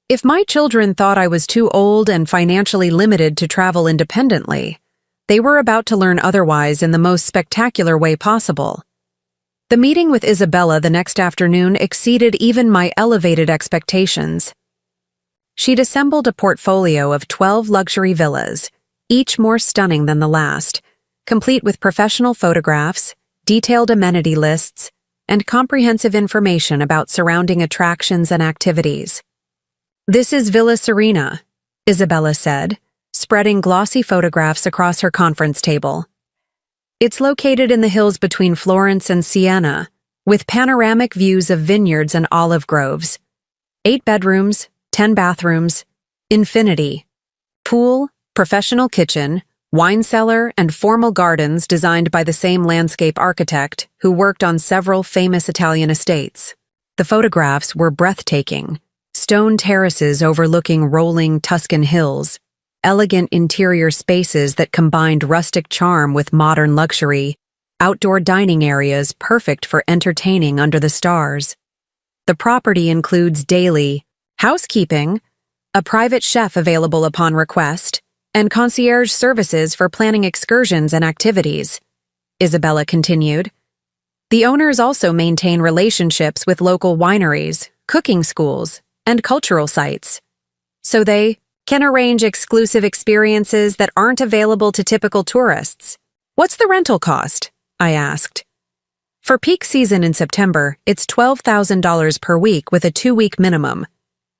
If my children thought I was too old and financially limited to travel independently, they were about to learn otherwise in the most spectacular way possible. The meeting with Isabella the next afternoon exceeded even my elevated expectations. She'd assembled a portfolio of 12 luxury villas, each more stunning than the last, complete with professional photographs, detailed amenity lists, and comprehensive information about surrounding attractions and activities. "This is Villa Serena," Isabella said, spreading glossy photographs across her conference table. "It's located in the hills between Florence and Siena, with panoramic views of vineyards and olive groves. 8 bedrooms, 10 bathrooms, infinity. Pool, professional kitchen, wine cellar, and formal gardens designed by the same landscape architect who worked on several famous Italian estates." The photographs were breathtaking. Stone terraces overlooking rolling Tuscan hills, elegant interior spaces that combined rustic charm with modern luxury, outdoor dining areas perfect for entertaining under the stars. The property includes daily housekeeping, a private chef available upon request, and concierge services for planning excursions and activities, Isabella continued. The owners also maintain relationships with local wineries, cooking schools, and cultural sites, so they can arrange exclusive experiences that aren't available to typical tourists. "What's the rental cost?" I asked. "For peak season in September, it's $12,000 per week with a 2-week minimum.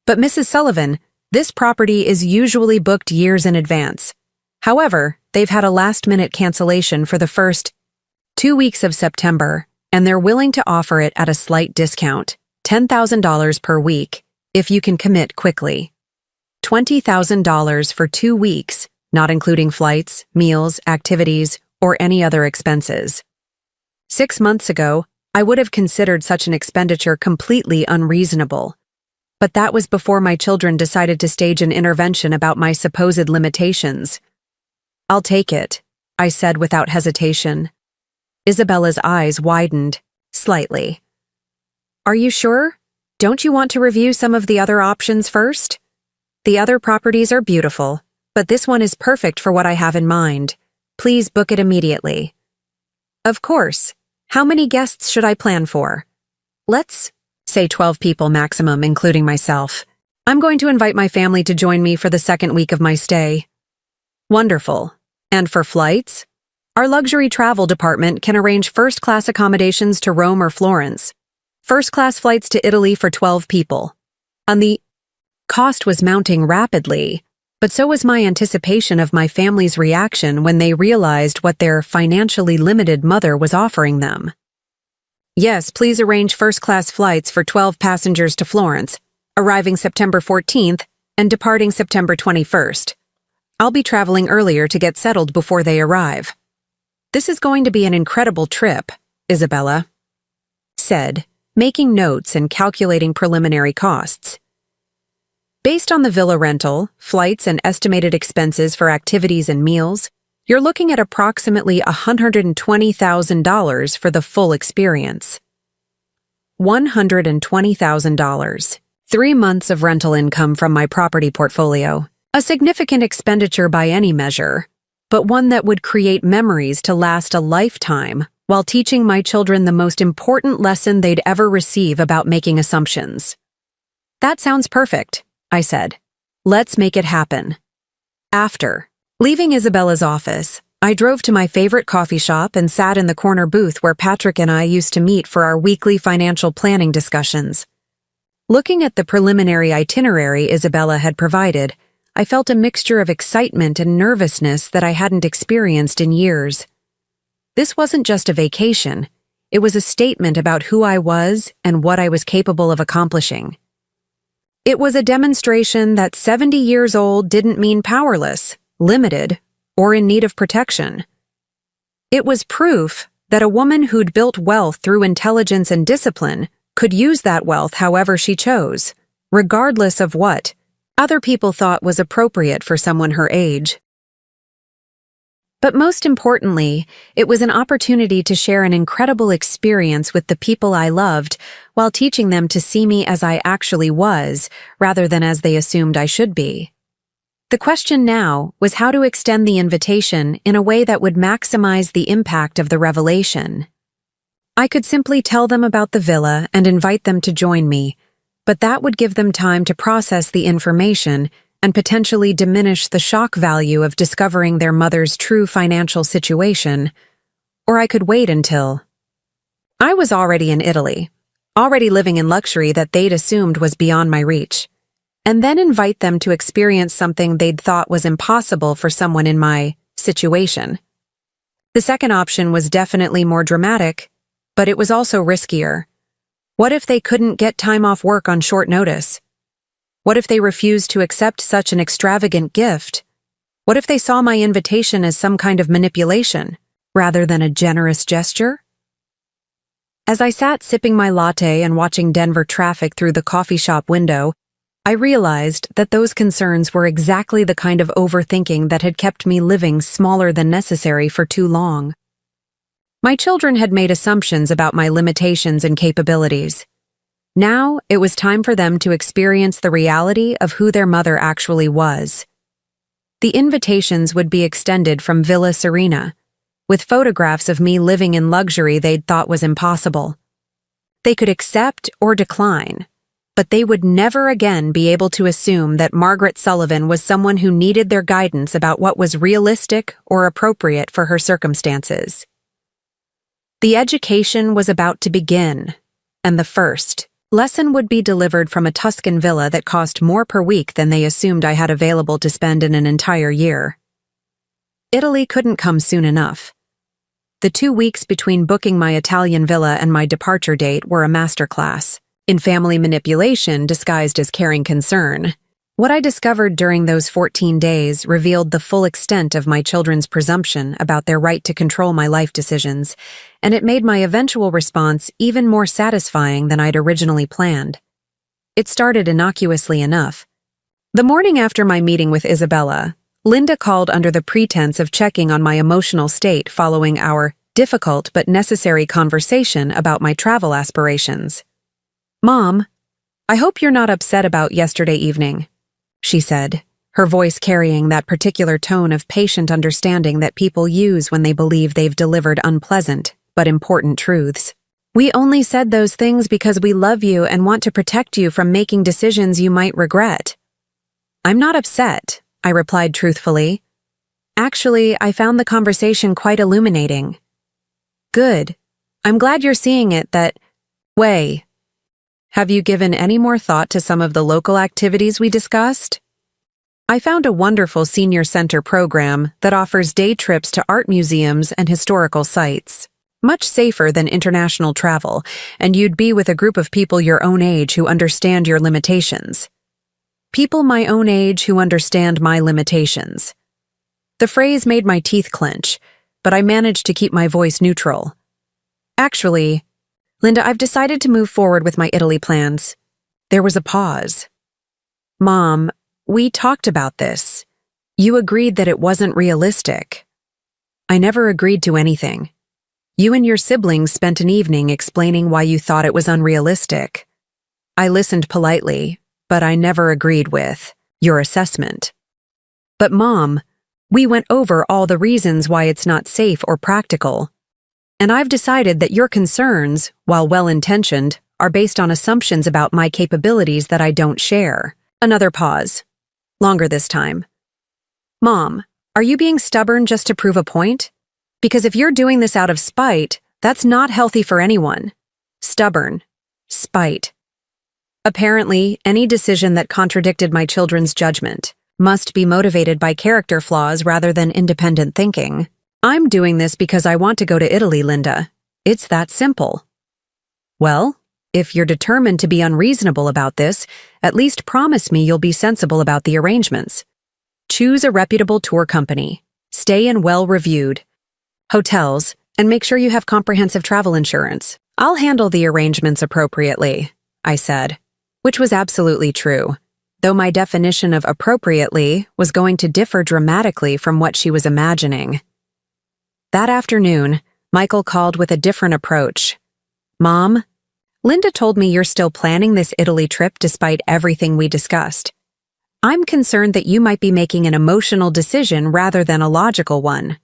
But Mrs. Sullivan, this property is usually booked years in advance. However, they've had a last-minute cancellation for the first 2 weeks of September, and they're willing to offer it at a slight discount, $10,000 per week, if you can commit quickly. $20,000 for 2 weeks, not including flights, meals, activities, or any other expenses. 6 months ago, I would have considered such an expenditure completely unreasonable. But that was before my children decided to stage an intervention about my supposed limitations. "I'll take it," I said without hesitation. Isabella's eyes widened, slightly. "Are you sure? Don't you want to review some of the other options first? The other properties are beautiful, but this one is perfect for what I have in mind. Please book it immediately." "Of course. How many guests should I plan for?" "Let's say 12 people maximum, including myself. I'm going to invite my family to join me for the second week of my stay." "Wonderful. And for flights? Our luxury travel department can arrange first-class accommodations to Rome or Florence. First-class flights to Italy for 12 people. And the cost was mounting rapidly, but so was my anticipation of my family's reaction when they realized what their financially limited mother was offering them. "Yes, please arrange first-class flights for 12 passengers to Florence, arriving September 14th and departing September 21st. I'll be traveling earlier to get settled before they arrive." "This is going to be an incredible trip," Isabella said, making notes and calculating preliminary costs. "Based on the villa rental, flights, and estimated expenses for activities and meals, you're looking at approximately $120,000 for the full experience." $120,000. 3 months of rental income from my property portfolio. A significant expenditure by any measure, but one that would create memories to last a lifetime while teaching my children the most important lesson they'd ever receive about making assumptions. "That sounds perfect," I said. "Let's make it happen." After leaving Isabella's office, I drove to my favorite coffee shop and sat in the corner booth where Patrick and I used to meet for our weekly financial planning discussions. Looking at the preliminary itinerary Isabella had provided, I felt a mixture of excitement and nervousness that I hadn't experienced in years. This wasn't just a vacation, it was a statement about who I was and what I was capable of accomplishing. It was a demonstration that 70 years old didn't mean powerless, limited, or in need of protection. It was proof that a woman who'd built wealth through intelligence and discipline could use that wealth however she chose, regardless of what other people thought was appropriate for someone her age. But most importantly, it was an opportunity to share an incredible experience with the people I loved while teaching them to see me as I actually was, rather than as they assumed I should be. The question now was how to extend the invitation in a way that would maximize the impact of the revelation. I could simply tell them about the villa and invite them to join me, but that would give them time to process the information and potentially diminish the shock value of discovering their mother's true financial situation. Or I could wait until I was already in Italy, already living in luxury that they'd assumed was beyond my reach, and then invite them to experience something they'd thought was impossible for someone in my situation. The second option was definitely more dramatic, but it was also riskier. What if they couldn't get time off work on short notice? What if they refused to accept such an extravagant gift? What if they saw my invitation as some kind of manipulation, rather than a generous gesture? As I sat sipping my latte and watching Denver traffic through the coffee shop window, I realized that those concerns were exactly the kind of overthinking that had kept me living smaller than necessary for too long. My children had made assumptions about my limitations and capabilities. Now it was time for them to experience the reality of who their mother actually was. The invitations would be extended from Villa Serena, with photographs of me living in luxury they'd thought was impossible. They could accept or decline, but they would never again be able to assume that Margaret Sullivan was someone who needed their guidance about what was realistic or appropriate for her circumstances. The education was about to begin, and the first lesson would be delivered from a Tuscan villa that cost more per week than they assumed I had available to spend in an entire year. Italy couldn't come soon enough. The 2 weeks between booking my Italian villa and my departure date were a masterclass. in family manipulation disguised as caring concern. What I discovered during those 14 days revealed the full extent of my children's presumption about their right to control my life decisions, and it made my eventual response even more satisfying than I'd originally planned. It started innocuously enough. The morning after my meeting with Isabella, Linda called under the pretense of checking on my emotional state following our difficult but necessary conversation about my travel aspirations. "Mom, I hope you're not upset about yesterday evening," she said, her voice carrying that particular tone of patient understanding that people use when they believe they've delivered unpleasant but important truths. "We only said those things because we love you and want to protect you from making decisions you might regret." "I'm not upset," I replied truthfully. "Actually, I found the conversation quite illuminating." "Good. I'm glad you're seeing it that way. Have you given any more thought to some of the local activities we discussed?" I found a wonderful senior center program that offers day trips to art museums and historical sites. Much safer than international travel, and you'd be with a group of people your own age who understand your limitations. People my own age who understand my limitations. The phrase made my teeth clench, but I managed to keep my voice neutral. "Actually, Linda, I've decided to move forward with my Italy plans." There was a pause. "Mom, we talked about this. You agreed that it wasn't realistic." "I never agreed to anything. You and your siblings spent an evening explaining why you thought it was unrealistic. I listened politely, but I never agreed with your assessment." "But Mom, we went over all the reasons why it's not safe or practical. And I've decided that your concerns, while well-intentioned, are based on assumptions about my capabilities that I don't share." Another pause. Longer this time. "Mom, are you being stubborn just to prove a point? Because if you're doing this out of spite, that's not healthy for anyone." Stubborn. Spite. Apparently, any decision that contradicted my children's judgment must be motivated by character flaws rather than independent thinking. "I'm doing this because I want to go to Italy, Linda. It's that simple." "Well, if you're determined to be unreasonable about this, at least promise me you'll be sensible about the arrangements. Choose a reputable tour company. Stay in well-reviewed hotels, and make sure you have comprehensive travel insurance. I'll handle the arrangements appropriately," I said, which was absolutely true, though my definition of appropriately was going to differ dramatically from what she was imagining. That afternoon, Michael called with a different approach. "Mom, Linda told me you're still planning this Italy trip despite everything we discussed. I'm concerned that you might be making an emotional decision rather than a logical one."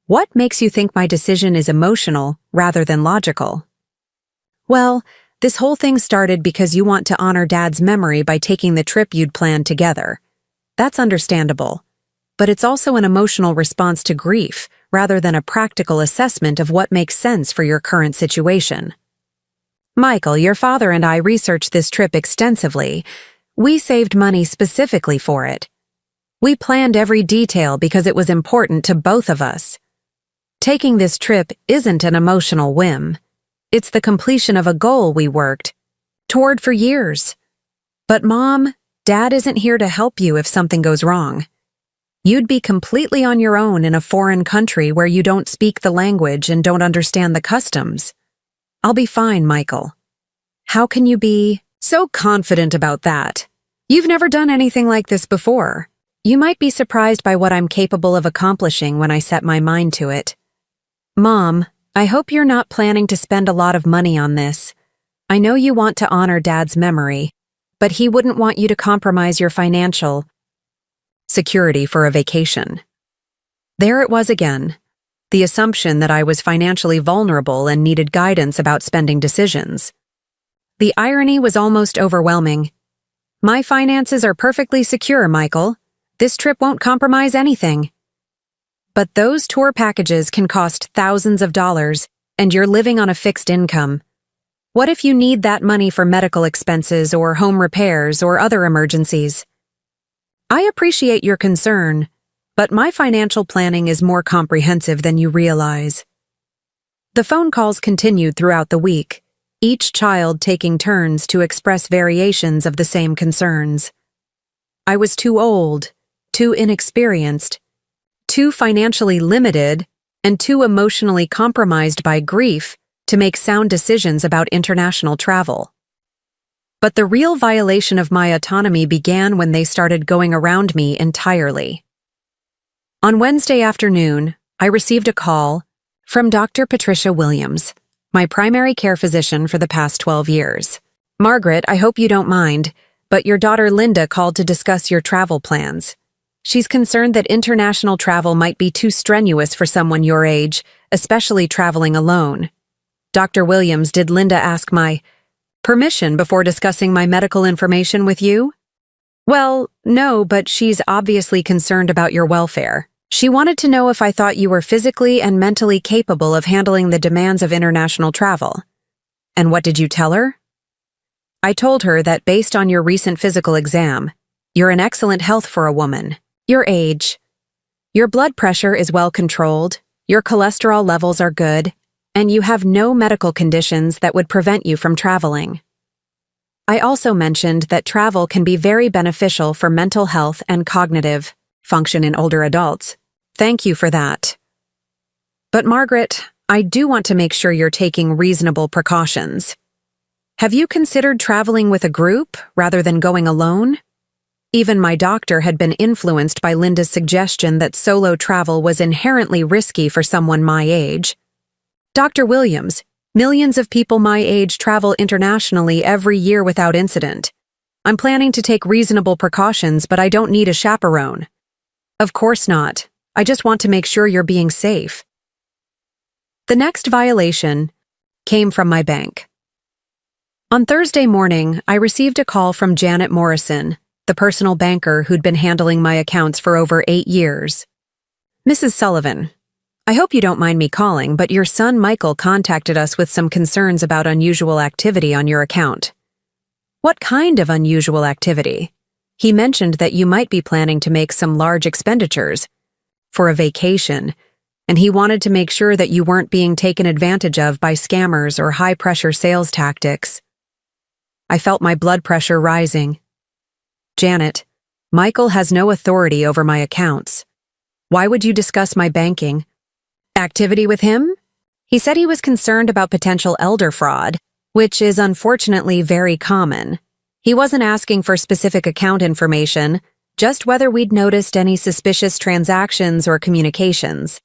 "What makes you think my decision is emotional rather than logical?" "Well, this whole thing started because you want to honor Dad's memory by taking the trip you'd planned together. That's understandable. But it's also an emotional response to grief rather than a practical assessment of what makes sense for your current situation." "Michael, your father and I researched this trip extensively. We saved money specifically for it. We planned every detail because it was important to both of us. Taking this trip isn't an emotional whim. It's the completion of a goal we worked toward for years. But Mom, Dad isn't here to help you if something goes wrong. You'd be completely on your own in a foreign country where you don't speak the language and don't understand the customs. I'll be fine, Michael." "How can you be so confident about that? You've never done anything like this before. You might be surprised by what I'm capable of accomplishing when I set my mind to it." "Mom, I hope you're not planning to spend a lot of money on this. I know you want to honor Dad's memory, but he wouldn't want you to compromise your financial security for a vacation." There it was again, the assumption that I was financially vulnerable and needed guidance about spending decisions. The irony was almost overwhelming. "My finances are perfectly secure, Michael. This trip won't compromise anything." "But those tour packages can cost thousands of dollars, and you're living on a fixed income. What if you need that money for medical expenses or home repairs or other emergencies?" "I appreciate your concern, but my financial planning is more comprehensive than you realize." The phone calls continued throughout the week, each child taking turns to express variations of the same concerns. I was too old, too inexperienced, too financially limited, and too emotionally compromised by grief to make sound decisions about international travel. But the real violation of my autonomy began when they started going around me entirely. On Wednesday afternoon, I received a call from Dr. Patricia Williams, my primary care physician for the past 12 years. "Margaret, I hope you don't mind, but your daughter Linda called to discuss your travel plans. She's concerned that international travel might be too strenuous for someone your age, especially traveling alone. Dr. Williams, did Linda ask my permission before discussing my medical information with you?" "Well, no, but she's obviously concerned about your welfare. She wanted to know if I thought you were physically and mentally capable of handling the demands of international travel." "And what did you tell her?" "I told her that based on your recent physical exam, you're in excellent health for a woman. Your age. Your blood pressure is well controlled, your cholesterol levels are good, and you have no medical conditions that would prevent you from traveling. I also mentioned that travel can be very beneficial for mental health and cognitive function in older adults. Thank you for that. But Margaret, I do want to make sure you're taking reasonable precautions. Have you considered traveling with a group rather than going alone?" Even my doctor had been influenced by Linda's suggestion that solo travel was inherently risky for someone my age. "Dr. Williams, millions of people my age travel internationally every year without incident. I'm planning to take reasonable precautions, but I don't need a chaperone." "Of course not. I just want to make sure you're being safe." The next violation came from my bank. On Thursday morning, I received a call from Janet Morrison, the personal banker who'd been handling my accounts for over 8 years. "Mrs. Sullivan, I hope you don't mind me calling, but your son Michael contacted us with some concerns about unusual activity on your account." "What kind of unusual activity?" "He mentioned that you might be planning to make some large expenditures for a vacation, and he wanted to make sure that you weren't being taken advantage of by scammers or high-pressure sales tactics." I felt my blood pressure rising. "Janet, Michael has no authority over my accounts. Why would you discuss my banking activity with him?" He said he was concerned about potential elder fraud, which is unfortunately very common. He wasn't asking for specific account information, just whether we'd noticed any suspicious transactions or communications.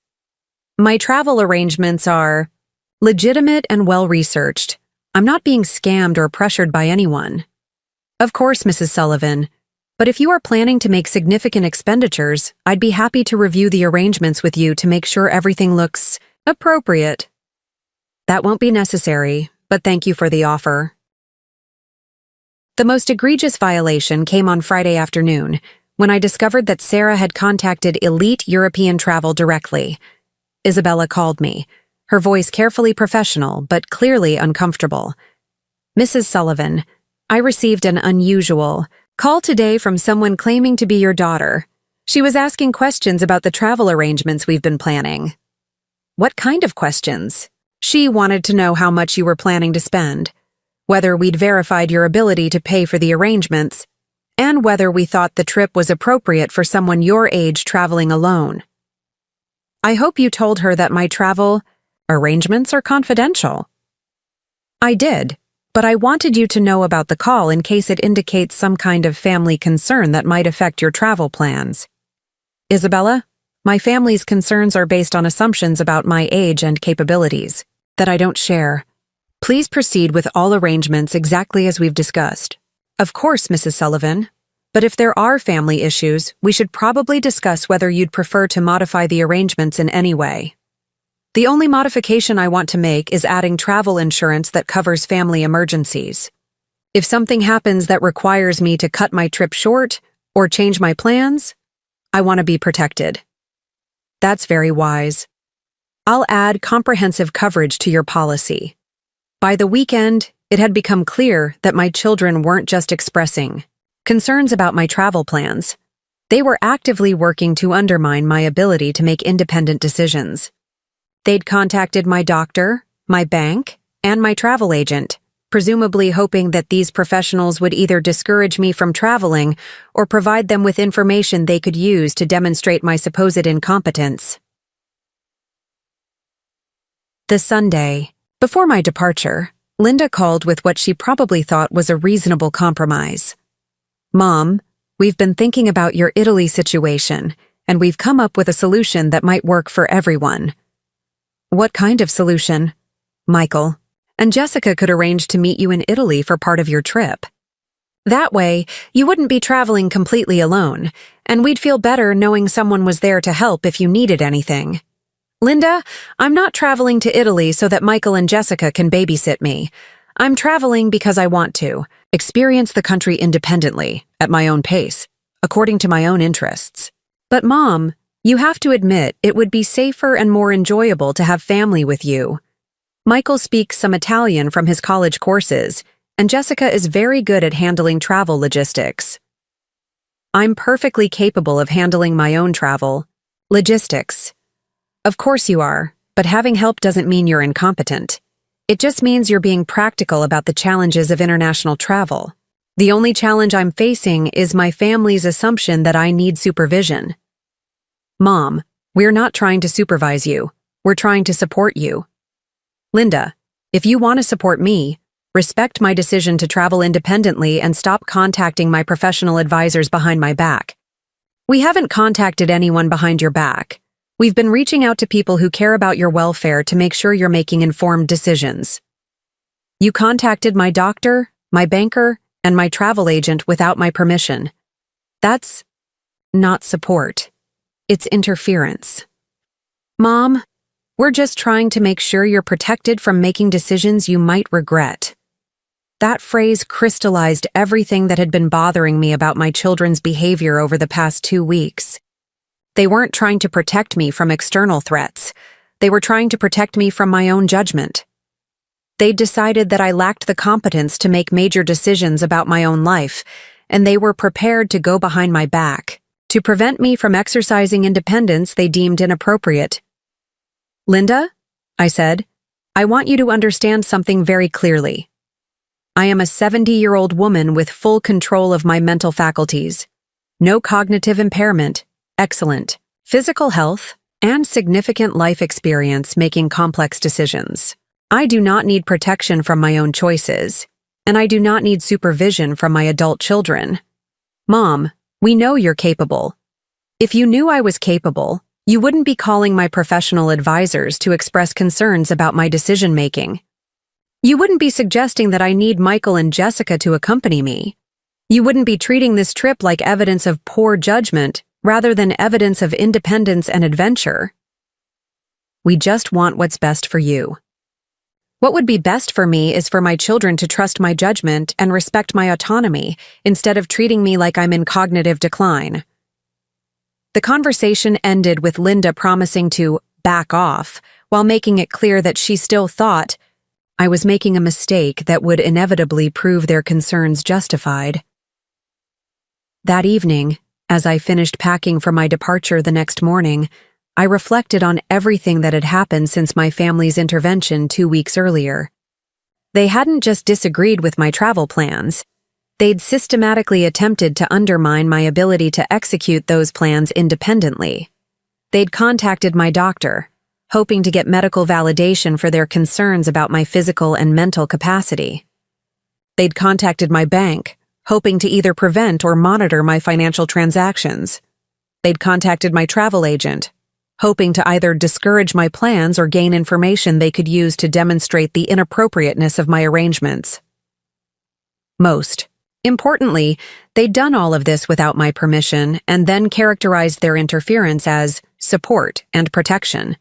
"My travel arrangements are legitimate and well-researched. I'm not being scammed or pressured by anyone." "Of course, Mrs. Sullivan. But if you are planning to make significant expenditures, I'd be happy to review the arrangements with you to make sure everything looks appropriate." "That won't be necessary, but thank you for the offer." The most egregious violation came on Friday afternoon, when I discovered that Sarah had contacted Elite European Travel directly. Isabella called me, her voice carefully professional but clearly uncomfortable. "Mrs. Sullivan, I received an unusual call today from someone claiming to be your daughter. She was asking questions about the travel arrangements we've been planning." "What kind of questions?" "She wanted to know how much you were planning to spend, whether we'd verified your ability to pay for the arrangements, and whether we thought the trip was appropriate for someone your age traveling alone." "I hope you told her that my travel arrangements are confidential." "I did. But I wanted you to know about the call in case it indicates some kind of family concern that might affect your travel plans." "Isabella, my family's concerns are based on assumptions about my age and capabilities that I don't share. Please proceed with all arrangements exactly as we've discussed." "Of course, Mrs. Sullivan. But if there are family issues, we should probably discuss whether you'd prefer to modify the arrangements in any way." "The only modification I want to make is adding travel insurance that covers family emergencies. If something happens that requires me to cut my trip short or change my plans, I want to be protected." "That's very wise. I'll add comprehensive coverage to your policy." By the weekend, it had become clear that my children weren't just expressing concerns about my travel plans. They were actively working to undermine my ability to make independent decisions. They'd contacted my doctor, my bank, and my travel agent, presumably hoping that these professionals would either discourage me from traveling or provide them with information they could use to demonstrate my supposed incompetence. The Sunday. Before my departure, Linda called with what she probably thought was a reasonable compromise. "Mom, we've been thinking about your Italy situation, and we've come up with a solution that might work for everyone." "What kind of solution?" "Michael and Jessica could arrange to meet you in Italy for part of your trip. That way, you wouldn't be traveling completely alone, and we'd feel better knowing someone was there to help if you needed anything." "Linda, I'm not traveling to Italy so that Michael and Jessica can babysit me. I'm traveling because I want to experience the country independently, at my own pace, according to my own interests." "But Mom, you have to admit it would be safer and more enjoyable to have family with you. Michael speaks some Italian from his college courses, and Jessica is very good at handling travel logistics." "I'm perfectly capable of handling my own travel. Logistics. Of course you are, but having help doesn't mean you're incompetent. It just means you're being practical about the challenges of international travel. The only challenge I'm facing is my family's assumption that I need supervision." "Mom, we're not trying to supervise you. We're trying to support you." "Linda, if you want to support me, respect my decision to travel independently and stop contacting my professional advisors behind my back." "We haven't contacted anyone behind your back. We've been reaching out to people who care about your welfare to make sure you're making informed decisions." "You contacted my doctor, my banker, and my travel agent without my permission. That's not support. It's interference." "Mom, we're just trying to make sure you're protected from making decisions you might regret." That phrase crystallized everything that had been bothering me about my children's behavior over the past 2 weeks. They weren't trying to protect me from external threats. They were trying to protect me from my own judgment. They'd decided that I lacked the competence to make major decisions about my own life, and they were prepared to go behind my back to prevent me from exercising independence they deemed inappropriate. "Linda," I said, "I want you to understand something very clearly. I am a 70-year-old woman with full control of my mental faculties, no cognitive impairment, excellent physical health, and significant life experience making complex decisions. I do not need protection from my own choices, and I do not need supervision from my adult children. Mom, we know you're capable. If you knew I was capable, you wouldn't be calling my professional advisors to express concerns about my decision-making. You wouldn't be suggesting that I need Michael and Jessica to accompany me. You wouldn't be treating this trip like evidence of poor judgment rather than evidence of independence and adventure. We just want what's best for you. What would be best for me is for my children to trust my judgment and respect my autonomy instead of treating me like I'm in cognitive decline." The conversation ended with Linda promising to back off while making it clear that she still thought I was making a mistake that would inevitably prove their concerns justified. That evening, as I finished packing for my departure the next morning, I reflected on everything that had happened since my family's intervention 2 weeks earlier. They hadn't just disagreed with my travel plans. They'd systematically attempted to undermine my ability to execute those plans independently. They'd contacted my doctor, hoping to get medical validation for their concerns about my physical and mental capacity. They'd contacted my bank, hoping to either prevent or monitor my financial transactions. They'd contacted my travel agent, hoping to either discourage my plans or gain information they could use to demonstrate the inappropriateness of my arrangements. Most importantly, they'd done all of this without my permission and then characterized their interference as support and protection.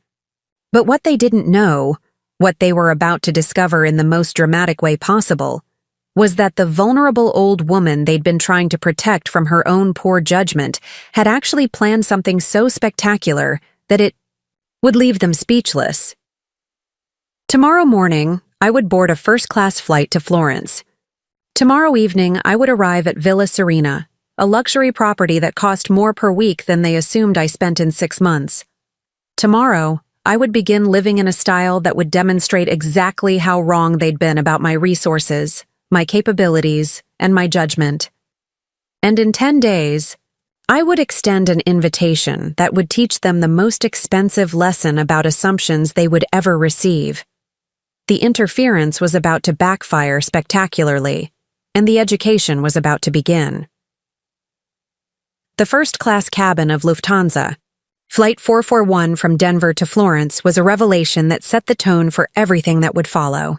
But what they didn't know, what they were about to discover in the most dramatic way possible, was that the vulnerable old woman they'd been trying to protect from her own poor judgment had actually planned something so spectacular that it would leave them speechless. Tomorrow morning, I would board a first-class flight to Florence. Tomorrow evening, I would arrive at Villa Serena, a luxury property that cost more per week than they assumed I spent in 6 months. Tomorrow, I would begin living in a style that would demonstrate exactly how wrong they'd been about my resources, my capabilities, and my judgment. And in 10 days, I would extend an invitation that would teach them the most expensive lesson about assumptions they would ever receive. The interference was about to backfire spectacularly, and the education was about to begin. The first-class cabin of Lufthansa, Flight 441 from Denver to Florence, was a revelation that set the tone for everything that would follow.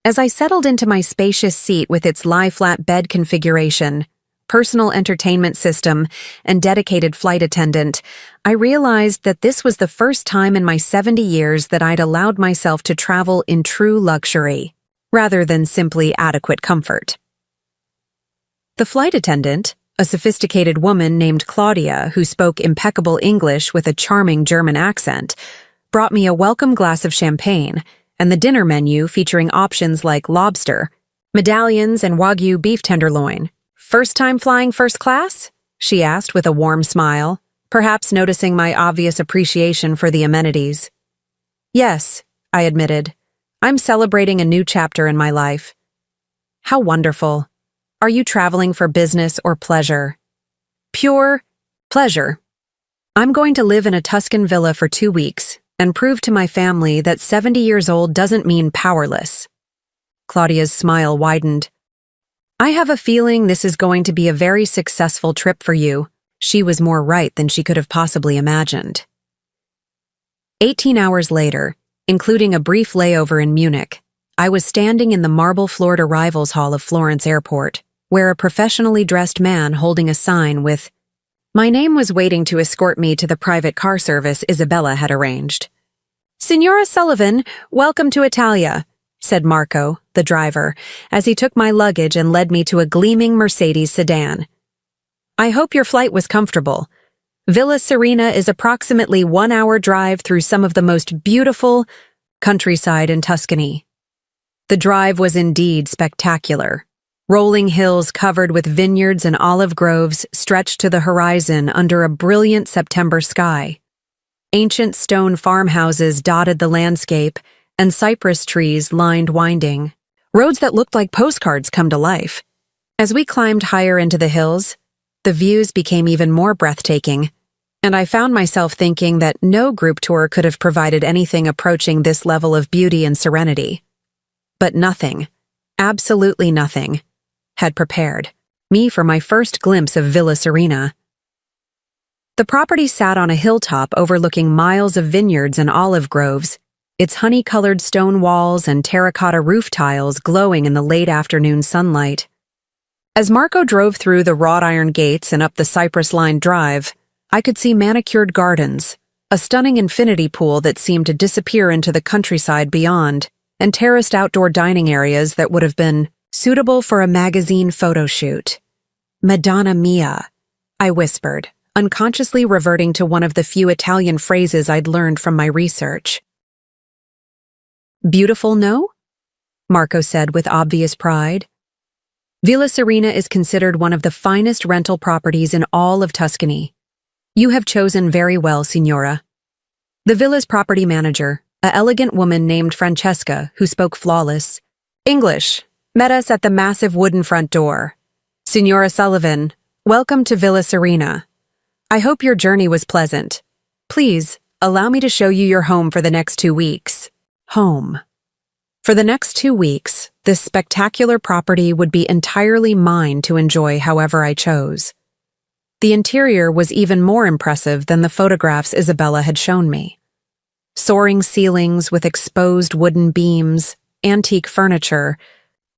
As I settled into my spacious seat with its lie-flat bed configuration, personal entertainment system, and dedicated flight attendant, I realized that this was the first time in my 70 years that I'd allowed myself to travel in true luxury, rather than simply adequate comfort. The flight attendant, a sophisticated woman named Claudia who spoke impeccable English with a charming German accent, brought me a welcome glass of champagne and the dinner menu featuring options like lobster, medallions, and Wagyu beef tenderloin. "First time flying first class?" she asked with a warm smile, perhaps noticing my obvious appreciation for the amenities. "Yes," I admitted. "I'm celebrating a new chapter in my life." "How wonderful. Are you traveling for business or pleasure?" "Pure pleasure. I'm going to live in a Tuscan villa for 2 weeks and prove to my family that 70 years old doesn't mean powerless." Claudia's smile widened. "I have a feeling this is going to be a very successful trip for you." She was more right than she could have possibly imagined. 18 hours later, including a brief layover in Munich, I was standing in the marble-floored arrivals hall of Florence Airport, where a professionally dressed man holding a sign with my name was waiting to escort me to the private car service Isabella had arranged. "Signora Sullivan, welcome to Italia," said Marco, the driver, as he took my luggage and led me to a gleaming Mercedes sedan. "I hope your flight was comfortable. Villa Serena is approximately 1-hour drive through some of the most beautiful countryside in Tuscany." The drive was indeed spectacular. Rolling hills covered with vineyards and olive groves stretched to the horizon under a brilliant September sky. Ancient stone farmhouses dotted the landscape, and cypress trees lined winding roads that looked like postcards come to life. As we climbed higher into the hills, the views became even more breathtaking, and I found myself thinking that no group tour could have provided anything approaching this level of beauty and serenity. But nothing, absolutely nothing, had prepared me for my first glimpse of Villa Serena. The property sat on a hilltop overlooking miles of vineyards and olive groves, its honey-colored stone walls and terracotta roof tiles glowing in the late afternoon sunlight. As Marco drove through the wrought-iron gates and up the cypress-lined drive, I could see manicured gardens, a stunning infinity pool that seemed to disappear into the countryside beyond, and terraced outdoor dining areas that would have been suitable for a magazine photo shoot. "Madonna mia," I whispered, unconsciously reverting to one of the few Italian phrases I'd learned from my research. "Beautiful, no?" Marco said with obvious pride. "Villa Serena is considered one of the finest rental properties in all of Tuscany. You have chosen very well, Signora." The villa's property manager, an elegant woman named Francesca, who spoke flawless English, met us at the massive wooden front door. "Signora Sullivan, welcome to Villa Serena. I hope your journey was pleasant. Please, allow me to show you your home for the next 2 weeks." Home. For the next 2 weeks, this spectacular property would be entirely mine to enjoy however I chose. The interior was even more impressive than the photographs Isabella had shown me. Soaring ceilings with exposed wooden beams, antique furniture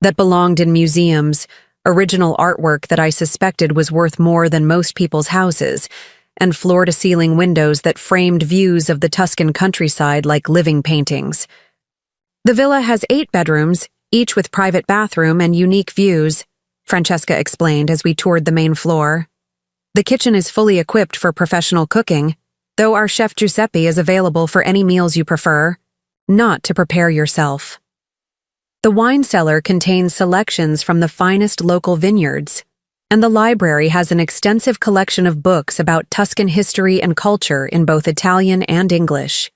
that belonged in museums, original artwork that I suspected was worth more than most people's houses, and floor-to-ceiling windows that framed views of the Tuscan countryside like living paintings. The villa has 8 bedrooms, each with private bathroom and unique views, Francesca explained as we toured the main floor. The kitchen is fully equipped for professional cooking, though our chef Giuseppe is available for any meals you prefer, not to prepare yourself. The wine cellar contains selections from the finest local vineyards, and the library has an extensive collection of books about Tuscan history and culture in both Italian and English.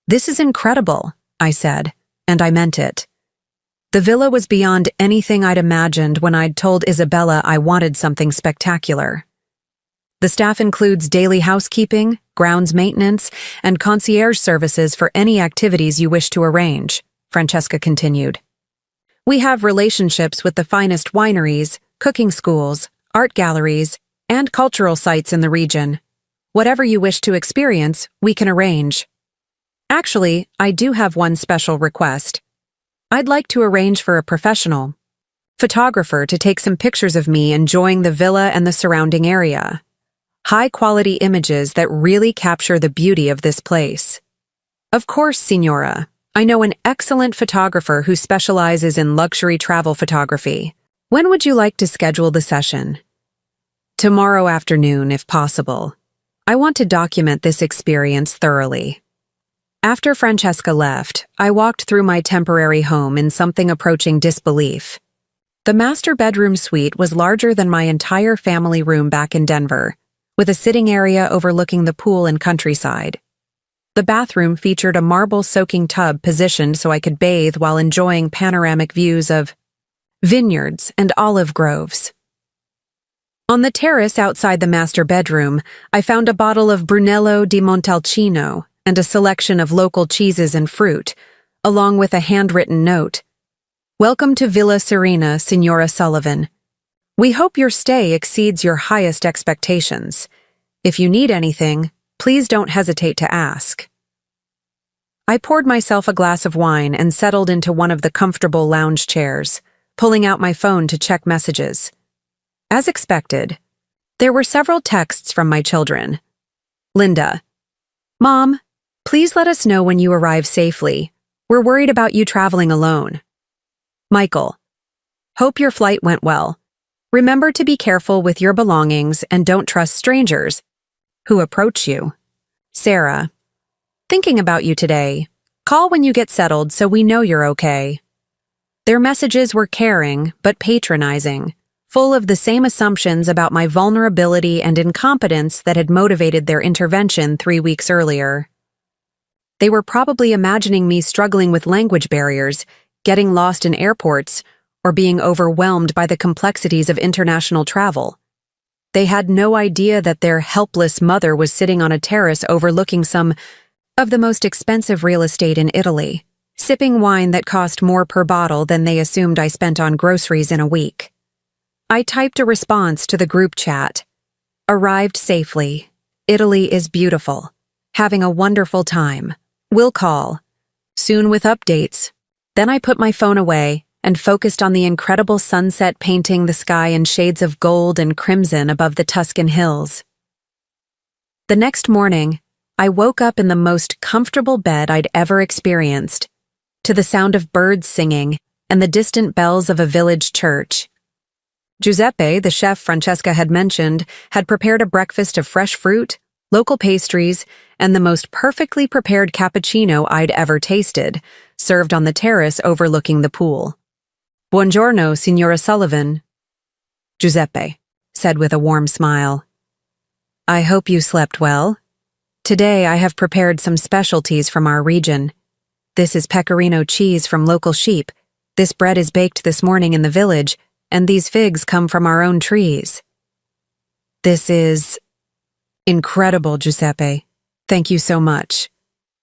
"This is incredible," I said, and I meant it. The villa was beyond anything I'd imagined when I'd told Isabella I wanted something spectacular. The staff includes daily housekeeping, grounds maintenance, and concierge services for any activities you wish to arrange, Francesca continued. We have relationships with the finest wineries, cooking schools, art galleries, and cultural sites in the region. Whatever you wish to experience, we can arrange. Actually, I do have one special request. I'd like to arrange for a professional photographer to take some pictures of me enjoying the villa and the surrounding area. High-quality images that really capture the beauty of this place. Of course, Signora. I know an excellent photographer who specializes in luxury travel photography. When would you like to schedule the session? Tomorrow afternoon, if possible. I want to document this experience thoroughly. After Francesca left, I walked through my temporary home in something approaching disbelief. The master bedroom suite was larger than my entire family room back in Denver, with a sitting area overlooking the pool and countryside. The bathroom featured a marble-soaking tub positioned so I could bathe while enjoying panoramic views of vineyards and olive groves. On the terrace outside the master bedroom, I found a bottle of Brunello di Montalcino and a selection of local cheeses and fruit, along with a handwritten note. "Welcome to Villa Serena, Signora Sullivan. We hope your stay exceeds your highest expectations. If you need anything, please don't hesitate to ask." I poured myself a glass of wine and settled into one of the comfortable lounge chairs, pulling out my phone to check messages. As expected, there were several texts from my children. Linda: "Mom, please let us know when you arrive safely. We're worried about you traveling alone." Michael: "Hope your flight went well. Remember to be careful with your belongings and don't trust strangers who approach you." Sarah: "Thinking about you today. Call when you get settled so we know you're okay." Their messages were caring but patronizing, full of the same assumptions about my vulnerability and incompetence that had motivated their intervention 3 weeks earlier. They were probably imagining me struggling with language barriers, getting lost in airports, or being overwhelmed by the complexities of international travel. They had no idea that their helpless mother was sitting on a terrace overlooking some of the most expensive real estate in Italy, sipping wine that cost more per bottle than they assumed I spent on groceries in a week. I typed a response to the group chat. "Arrived safely. Italy is beautiful. Having a wonderful time. Will call. Soon with updates." Then I put my phone away and focused on the incredible sunset painting the sky in shades of gold and crimson above the Tuscan hills. The next morning, I woke up in the most comfortable bed I'd ever experienced, to the sound of birds singing and the distant bells of a village church. Giuseppe, the chef Francesca had mentioned, had prepared a breakfast of fresh fruit, local pastries, and the most perfectly prepared cappuccino I'd ever tasted, served on the terrace overlooking the pool. "Buongiorno, Signora Sullivan," Giuseppe said with a warm smile. "I hope you slept well. Today I have prepared some specialties from our region. This is pecorino cheese from local sheep. This bread is baked this morning in the village, and these figs come from our own trees." "This is incredible, Giuseppe. Thank you so much."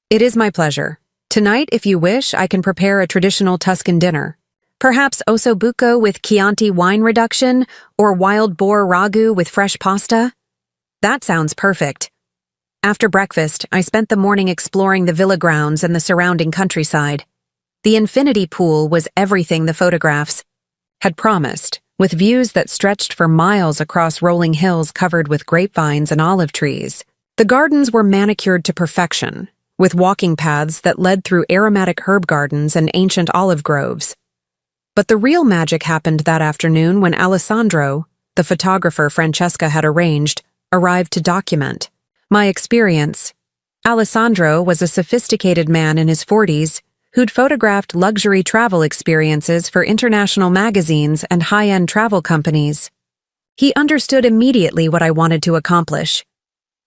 "It is my pleasure. Tonight, if you wish, I can prepare a traditional Tuscan dinner. Perhaps ossobuco with Chianti wine reduction or wild boar ragu with fresh pasta?" "That sounds perfect." After breakfast, I spent the morning exploring the villa grounds and the surrounding countryside. The infinity pool was everything the photographs had promised, with views that stretched for miles across rolling hills covered with grapevines and olive trees. The gardens were manicured to perfection, with walking paths that led through aromatic herb gardens and ancient olive groves. But the real magic happened that afternoon when Alessandro, the photographer Francesca had arranged, arrived to document my experience. Alessandro was a sophisticated man in his 40s who'd photographed luxury travel experiences for international magazines and high-end travel companies. He understood immediately what I wanted to accomplish.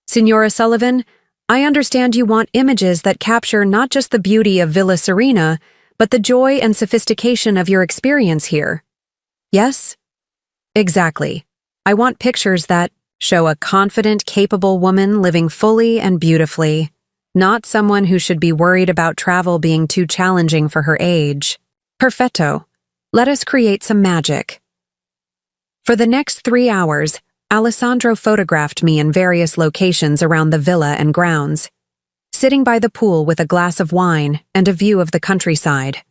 "Signora Sullivan, I understand you want images that capture not just the beauty of Villa Serena, but the joy and sophistication of your experience here. Yes? Exactly. I want pictures that show a confident, capable woman living fully and beautifully, not someone who should be worried about travel being too challenging for her age. Perfetto. Let us create some magic. For the next 3 hours, Alessandro photographed me in various locations around the villa and grounds, sitting by the pool with a glass of wine and a view of the countryside,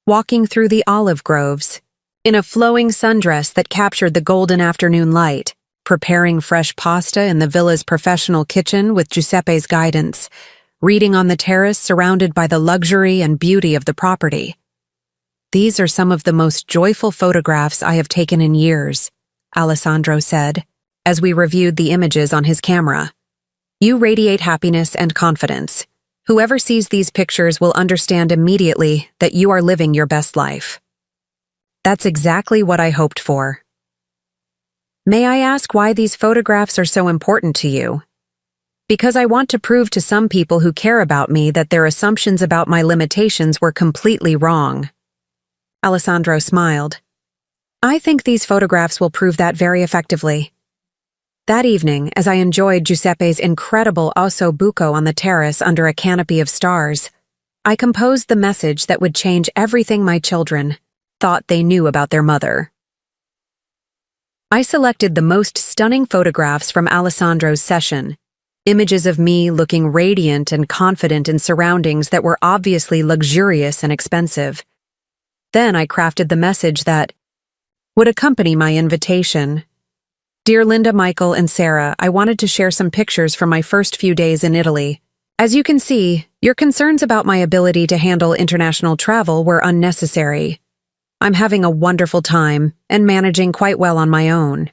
walking through the olive groves, in a flowing sundress that captured the golden afternoon light, preparing fresh pasta in the villa's professional kitchen with Giuseppe's guidance, reading on the terrace surrounded by the luxury and beauty of the property. These are some of the most joyful photographs I have taken in years, Alessandro said, as we reviewed the images on his camera. You radiate happiness and confidence. Whoever sees these pictures will understand immediately that you are living your best life. That's exactly what I hoped for. May I ask why these photographs are so important to you? Because I want to prove to some people who care about me that their assumptions about my limitations were completely wrong. Alessandro smiled. I think these photographs will prove that very effectively. That evening, as I enjoyed Giuseppe's incredible osso buco on the terrace under a canopy of stars, I composed the message that would change everything my children thought they knew about their mother. I selected the most stunning photographs from Alessandro's session, images of me looking radiant and confident in surroundings that were obviously luxurious and expensive. Then I crafted the message that would accompany my invitation. Dear Linda, Michael, and Sarah, I wanted to share some pictures from my first few days in Italy. As you can see, your concerns about my ability to handle international travel were unnecessary. I'm having a wonderful time and managing quite well on my own.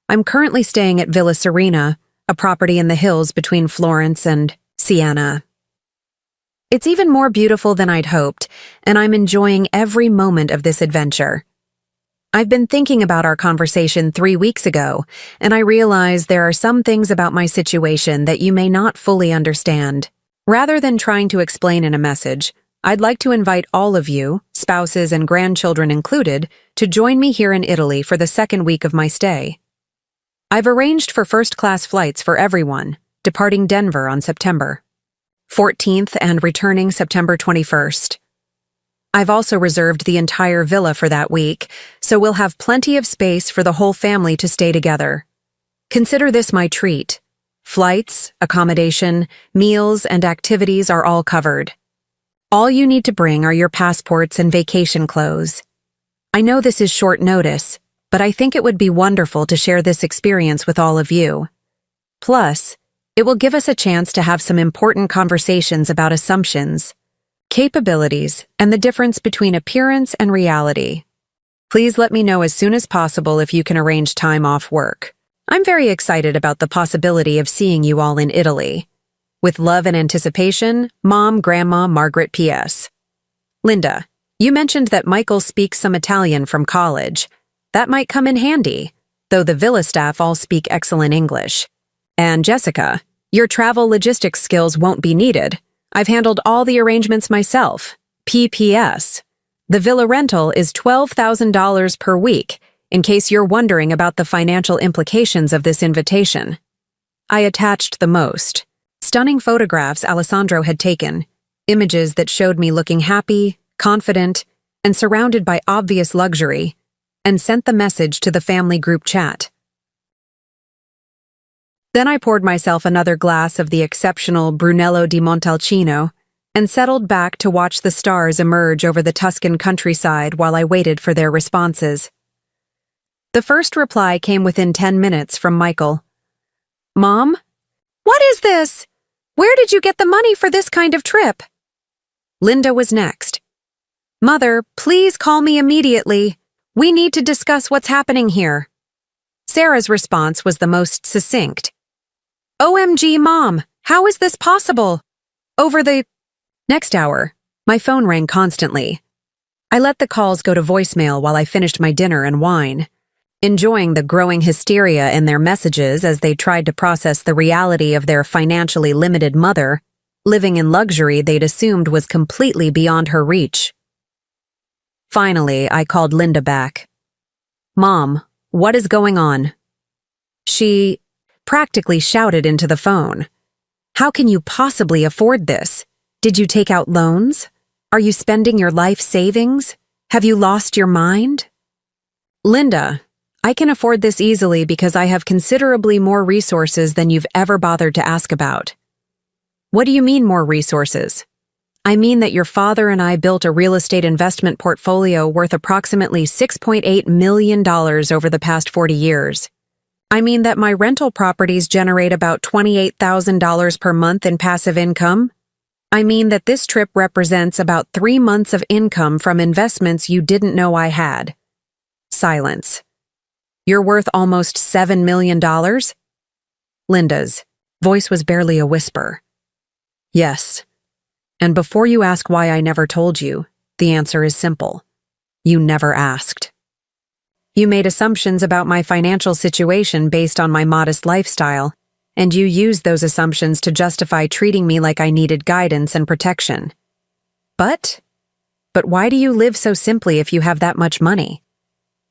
I'm currently staying at Villa Serena, a property in the hills between Florence and Siena. It's even more beautiful than I'd hoped, and I'm enjoying every moment of this adventure. I've been thinking about our conversation 3 weeks ago, and I realize there are some things about my situation that you may not fully understand. Rather than trying to explain in a message, I'd like to invite all of you, spouses and grandchildren included, to join me here in Italy for the second week of my stay. I've arranged for first-class flights for everyone, departing Denver on September 14th and returning September 21st. I've also reserved the entire villa for that week, so we'll have plenty of space for the whole family to stay together. Consider this my treat. Flights, accommodation, meals, and activities are all covered. All you need to bring are your passports and vacation clothes. I know this is short notice, but I think it would be wonderful to share this experience with all of you. Plus, it will give us a chance to have some important conversations about assumptions, capabilities, and the difference between appearance and reality. Please let me know as soon as possible if you can arrange time off work. I'm very excited about the possibility of seeing you all in Italy. With love and anticipation, Mom, Grandma, Margaret P.S. Linda, you mentioned that Michael speaks some Italian from college. That might come in handy, though the villa staff all speak excellent English. And Jessica, your travel logistics skills won't be needed. I've handled all the arrangements myself. P.P.S. The villa rental is $12,000 per week, in case you're wondering about the financial implications of this invitation. I attached the most stunning photographs Alessandro had taken, images that showed me looking happy, confident, and surrounded by obvious luxury, and sent the message to the family group chat. Then I poured myself another glass of the exceptional Brunello di Montalcino and settled back to watch the stars emerge over the Tuscan countryside while I waited for their responses. The first reply came within 10 minutes from Michael. Mom? What is this? Where did you get the money for this kind of trip? Linda was next. Mother, please call me immediately. We need to discuss what's happening here. Sarah's response was the most succinct. OMG, Mom, how is this possible? Over the next hour, my phone rang constantly. I let the calls go to voicemail while I finished my dinner and wine. enjoying the growing hysteria in their messages as they tried to process the reality of their financially limited mother, living in luxury they'd assumed was completely beyond her reach. Finally, I called Linda back. "Mom, what is going on?" She practically shouted into the phone. "How can you possibly afford this? Did you take out loans? Are you spending your life savings? Have you lost your mind?" "Linda, I can afford this easily because I have considerably more resources than you've ever bothered to ask about." "What do you mean more resources?" "I mean that your father and I built a real estate investment portfolio worth approximately $6.8 million over the past 40 years. I mean that my rental properties generate about $28,000 per month in passive income. I mean that this trip represents about 3 months of income from investments you didn't know I had." Silence. "You're worth almost $7 million? Linda's voice was barely a whisper. "Yes. And before you ask why I never told you, the answer is simple. You never asked. You made assumptions about my financial situation based on my modest lifestyle, and you used those assumptions to justify treating me like I needed guidance and protection. But why do you live so simply if you have that much money?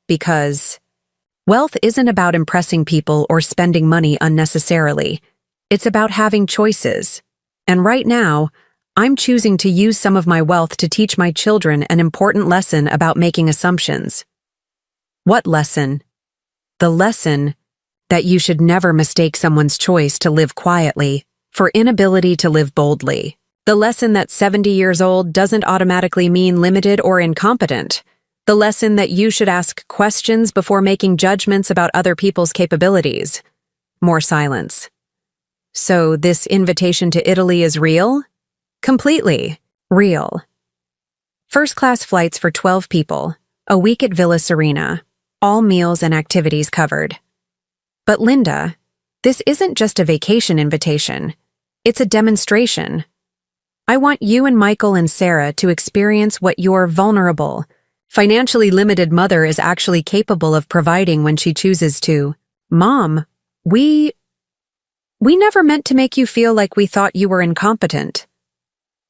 Because wealth isn't about impressing people or spending money unnecessarily. It's about having choices. And right now, I'm choosing to use some of my wealth to teach my children an important lesson about making assumptions." "What lesson?" "The lesson that you should never mistake someone's choice to live quietly for inability to live boldly. The lesson that 70 years old doesn't automatically mean limited or incompetent. The lesson that you should ask questions before making judgments about other people's capabilities." More silence. "So this invitation to Italy is real?" "Completely real. First-class flights for 12 people, a week at Villa Serena, all meals and activities covered." "But Linda, this isn't just a vacation invitation. It's a demonstration. I want you and Michael and Sarah to experience what your vulnerable, financially limited mother is actually capable of providing when she chooses to." "Mom, we never meant to make you feel like we thought you were incompetent."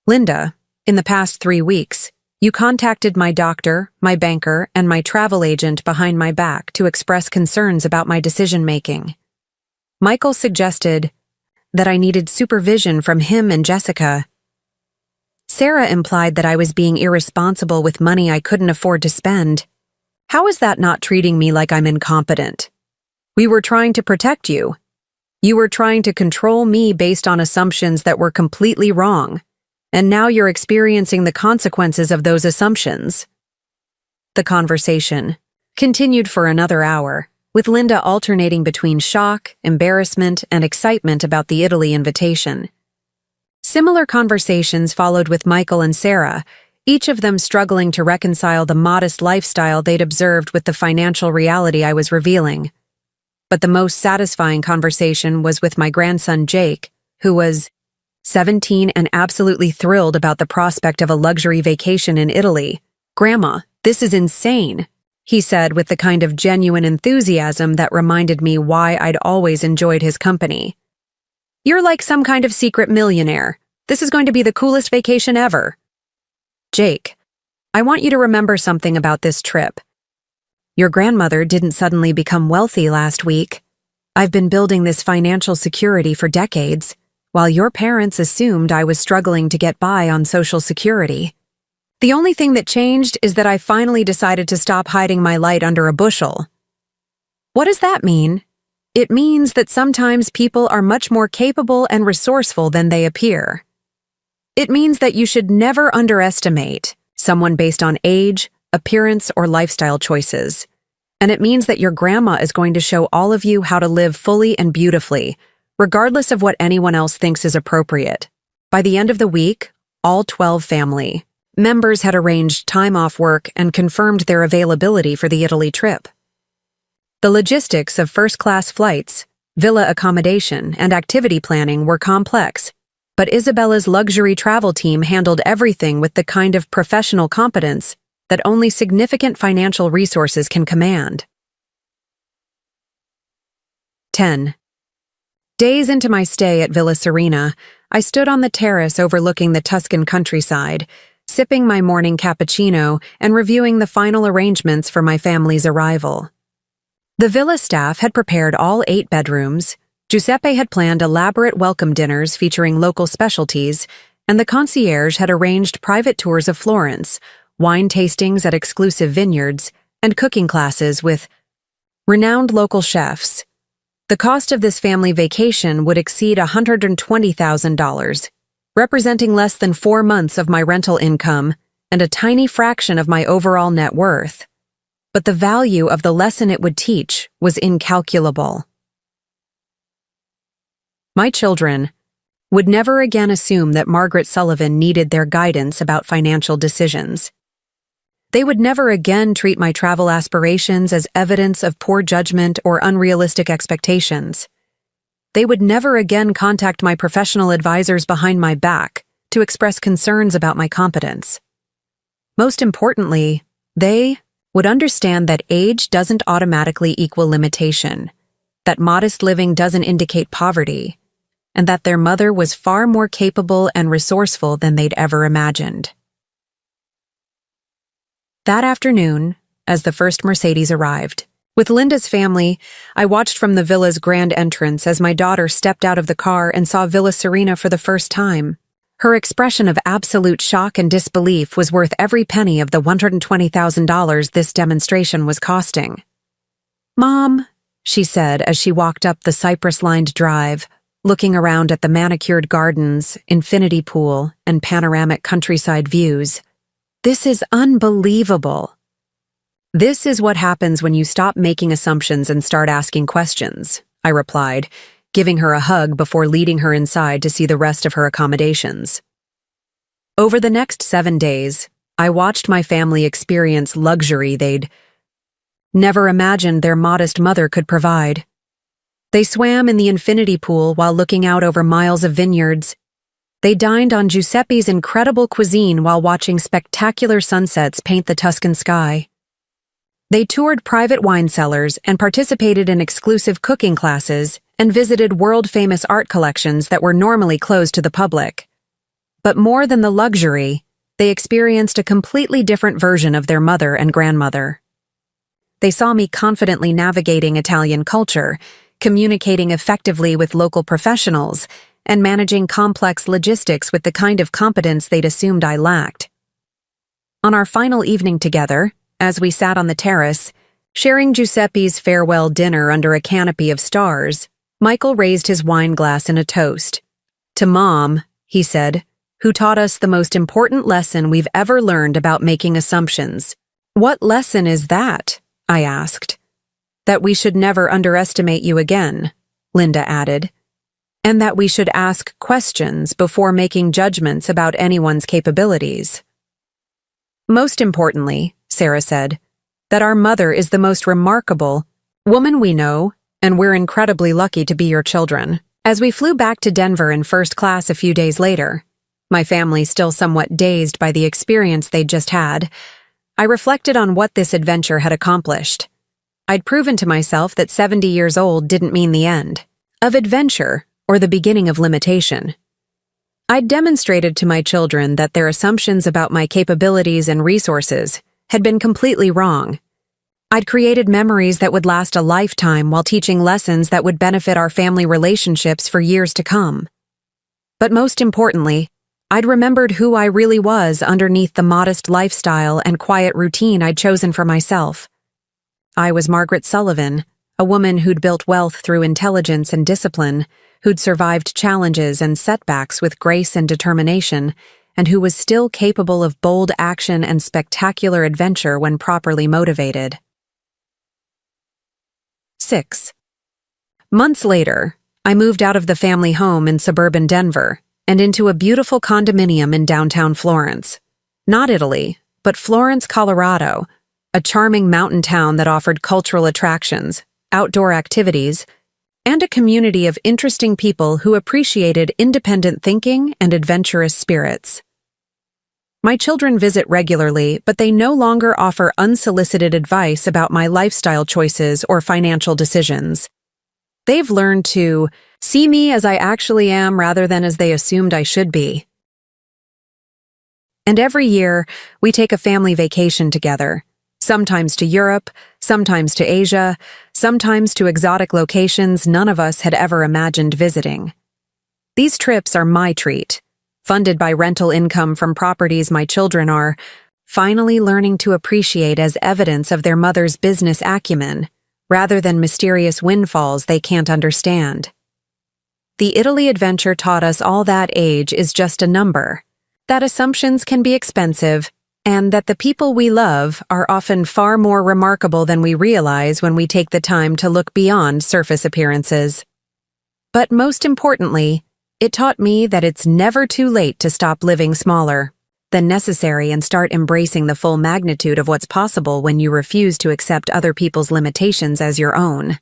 "Linda, in the past 3 weeks, you contacted my doctor, my banker, and my travel agent behind my back to express concerns about my decision-making. Michael suggested that I needed supervision from him and Jessica. Sarah implied that I was being irresponsible with money I couldn't afford to spend. How is that not treating me like I'm incompetent? We were trying to protect you. You were trying to control me based on assumptions that were completely wrong. And now you're experiencing the consequences of those assumptions." The conversation continued for another hour, with Linda alternating between shock, embarrassment, and excitement about the Italy invitation. Similar conversations followed with Michael and Sarah, each of them struggling to reconcile the modest lifestyle they'd observed with the financial reality I was revealing. But the most satisfying conversation was with my grandson Jake, who was 17 and absolutely thrilled about the prospect of a luxury vacation in Italy. "Grandma, this is insane," he said with the kind of genuine enthusiasm that reminded me why I'd always enjoyed his company. "You're like some kind of secret millionaire. This is going to be the coolest vacation ever." "Jake, I want you to remember something about this trip. Your grandmother didn't suddenly become wealthy last week. I've been building this financial security for decades, while your parents assumed I was struggling to get by on Social Security. The only thing that changed is that I finally decided to stop hiding my light under a bushel." "What does that mean?" "It means that sometimes people are much more capable and resourceful than they appear. It means that you should never underestimate someone based on age, appearance, or lifestyle choices. And it means that your grandma is going to show all of you how to live fully and beautifully, regardless of what anyone else thinks is appropriate." By the end of the week, all 12 family members had arranged time off work and confirmed their availability for the Italy trip. The logistics of first-class flights, villa accommodation, and activity planning were complex, but Isabella's luxury travel team handled everything with the kind of professional competence that only significant financial resources can command. 10. Days into my stay at Villa Serena, I stood on the terrace overlooking the Tuscan countryside, sipping my morning cappuccino and reviewing the final arrangements for my family's arrival. The villa staff had prepared all 8 bedrooms, Giuseppe had planned elaborate welcome dinners featuring local specialties, and the concierge had arranged private tours of Florence, wine tastings at exclusive vineyards, and cooking classes with renowned local chefs. The cost of this family vacation would exceed $120,000, representing less than 4 months of my rental income and a tiny fraction of my overall net worth. But the value of the lesson it would teach was incalculable. My children would never again assume that Margaret Sullivan needed their guidance about financial decisions. They would never again treat my travel aspirations as evidence of poor judgment or unrealistic expectations. They would never again contact my professional advisors behind my back to express concerns about my competence. Most importantly, they would understand that age doesn't automatically equal limitation, that modest living doesn't indicate poverty, and that their mother was far more capable and resourceful than they'd ever imagined. That afternoon, as the first Mercedes arrived, with Linda's family, I watched from the villa's grand entrance as my daughter stepped out of the car and saw Villa Serena for the first time. Her expression of absolute shock and disbelief was worth every penny of the $120,000 this demonstration was costing. "Mom," she said as she walked up the cypress-lined drive, looking around at the manicured gardens, infinity pool, and panoramic countryside views. "This is unbelievable." "This is what happens when you stop making assumptions and start asking questions," I replied, giving her a hug before leading her inside to see the rest of her accommodations. Over the next 7 days, I watched my family experience luxury they'd never imagined their modest mother could provide. They swam in the infinity pool while looking out over miles of vineyards. They dined on Giuseppe's incredible cuisine while watching spectacular sunsets paint the Tuscan sky. They toured private wine cellars and participated in exclusive cooking classes and visited world-famous art collections that were normally closed to the public. But more than the luxury, they experienced a completely different version of their mother and grandmother. They saw me confidently navigating Italian culture, communicating effectively with local professionals, and managing complex logistics with the kind of competence they'd assumed I lacked. On our final evening together, as we sat on the terrace, sharing Giuseppe's farewell dinner under a canopy of stars, Michael raised his wine glass in a toast. "To Mom," he said, "who taught us the most important lesson we've ever learned about making assumptions." "What lesson is that?" I asked. "That we should never underestimate you again," Linda added. "And that we should ask questions before making judgments about anyone's capabilities." "Most importantly," Sarah said, "that our mother is the most remarkable woman we know, and we're incredibly lucky to be your children." As we flew back to Denver in first class a few days later, my family still somewhat dazed by the experience they'd just had, I reflected on what this adventure had accomplished. I'd proven to myself that 70 years old didn't mean the end of adventure or the beginning of limitation. I'd demonstrated to my children that their assumptions about my capabilities and resources had been completely wrong. I'd created memories that would last a lifetime while teaching lessons that would benefit our family relationships for years to come. But most importantly, I'd remembered who I really was underneath the modest lifestyle and quiet routine I'd chosen for myself. I was Margaret Sullivan, a woman who'd built wealth through intelligence and discipline, who'd survived challenges and setbacks with grace and determination, and who was still capable of bold action and spectacular adventure when properly motivated. 6. Months later, I moved out of the family home in suburban Denver and into a beautiful condominium in downtown Florence. Not Italy, but Florence, Colorado, a charming mountain town that offered cultural attractions, outdoor activities, and a community of interesting people who appreciated independent thinking and adventurous spirits. My children visit regularly, but they no longer offer unsolicited advice about my lifestyle choices or financial decisions. They've learned to see me as I actually am rather than as they assumed I should be. And every year, we take a family vacation together, sometimes to Europe, sometimes to Asia, sometimes to exotic locations none of us had ever imagined visiting. These trips are my treat, funded by rental income from properties my children are finally learning to appreciate as evidence of their mother's business acumen, rather than mysterious windfalls they can't understand. The Italy adventure taught us all that age is just a number, that assumptions can be expensive, and that the people we love are often far more remarkable than we realize when we take the time to look beyond surface appearances. But most importantly, it taught me that it's never too late to stop living smaller than necessary and start embracing the full magnitude of what's possible when you refuse to accept other people's limitations as your own.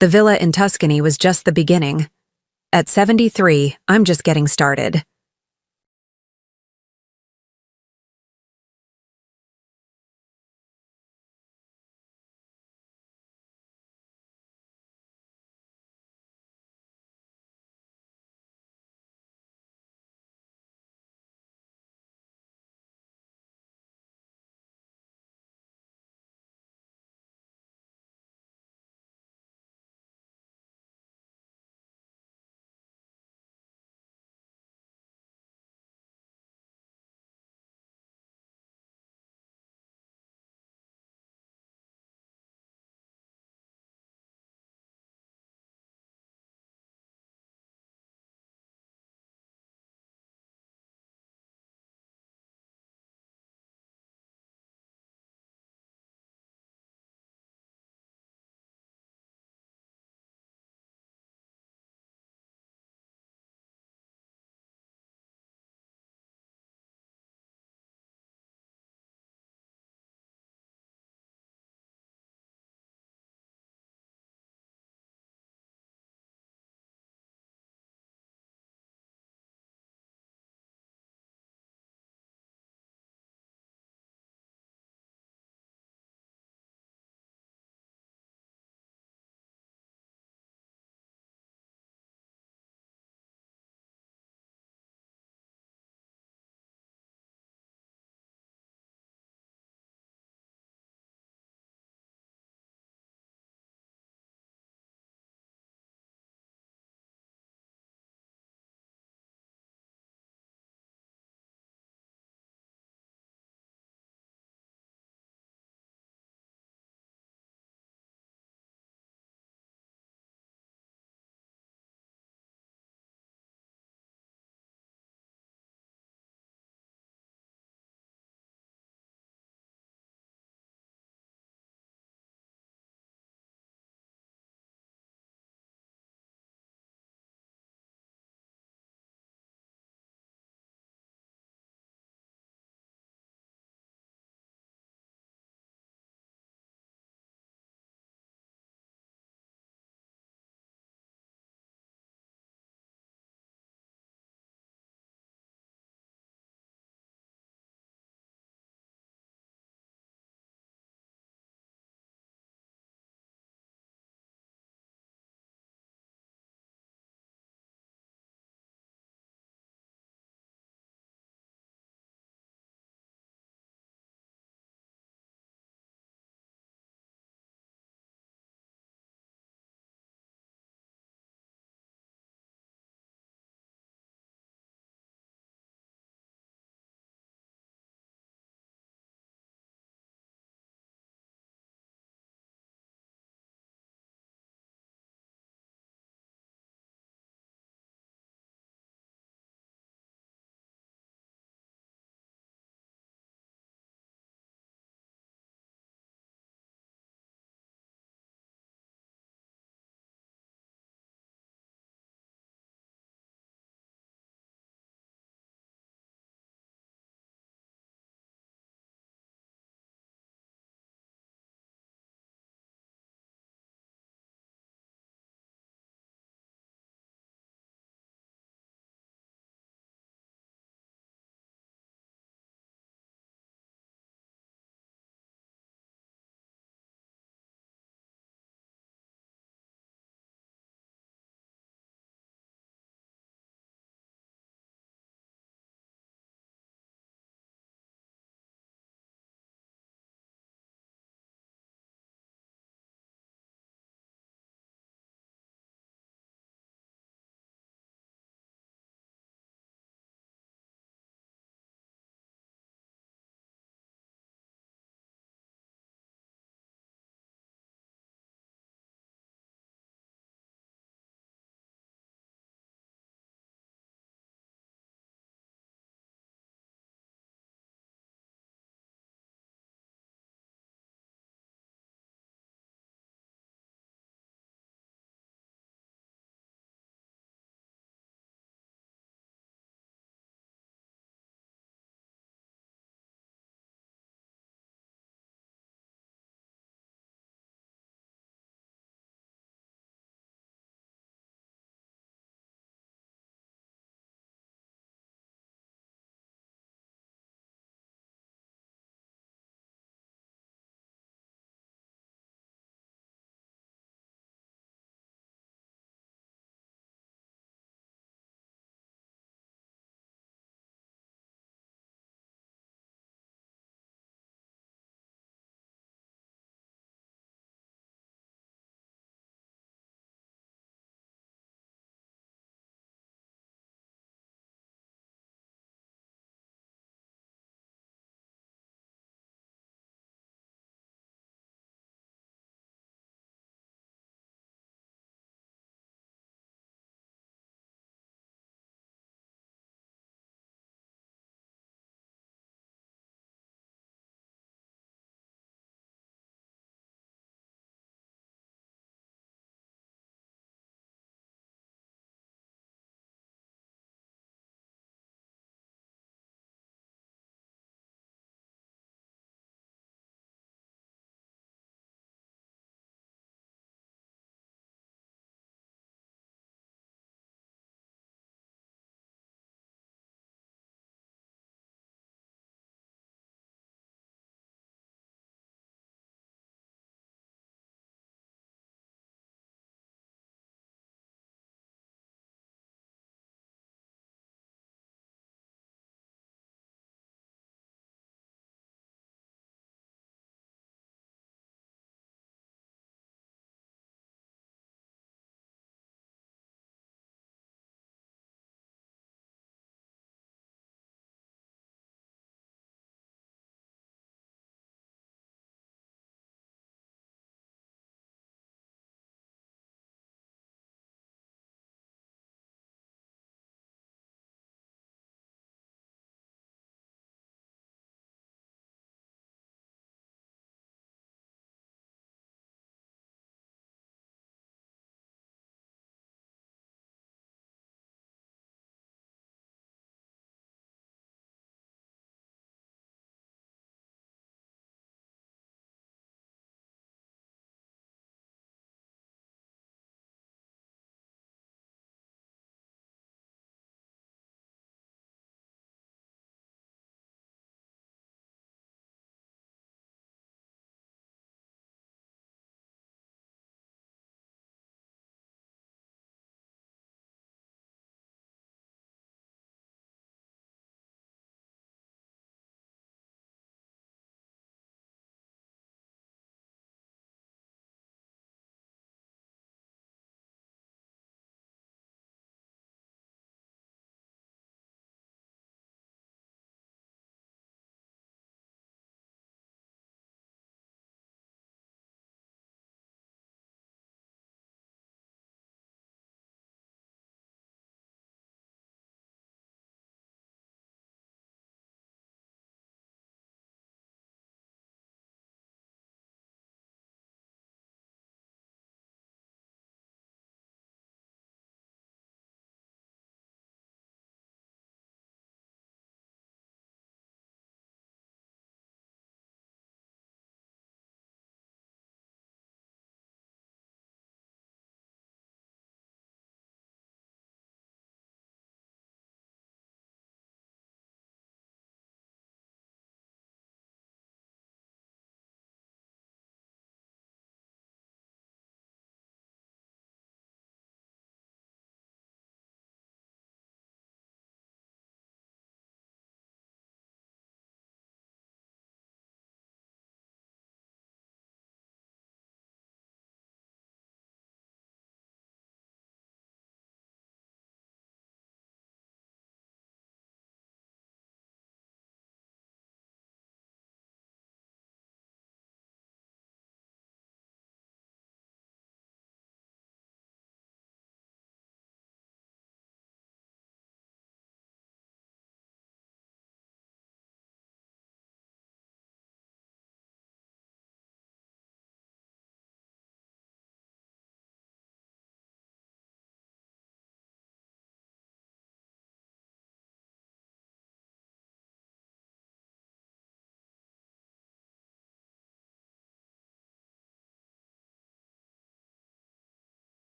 The villa in Tuscany was just the beginning. At 73, I'm just getting started.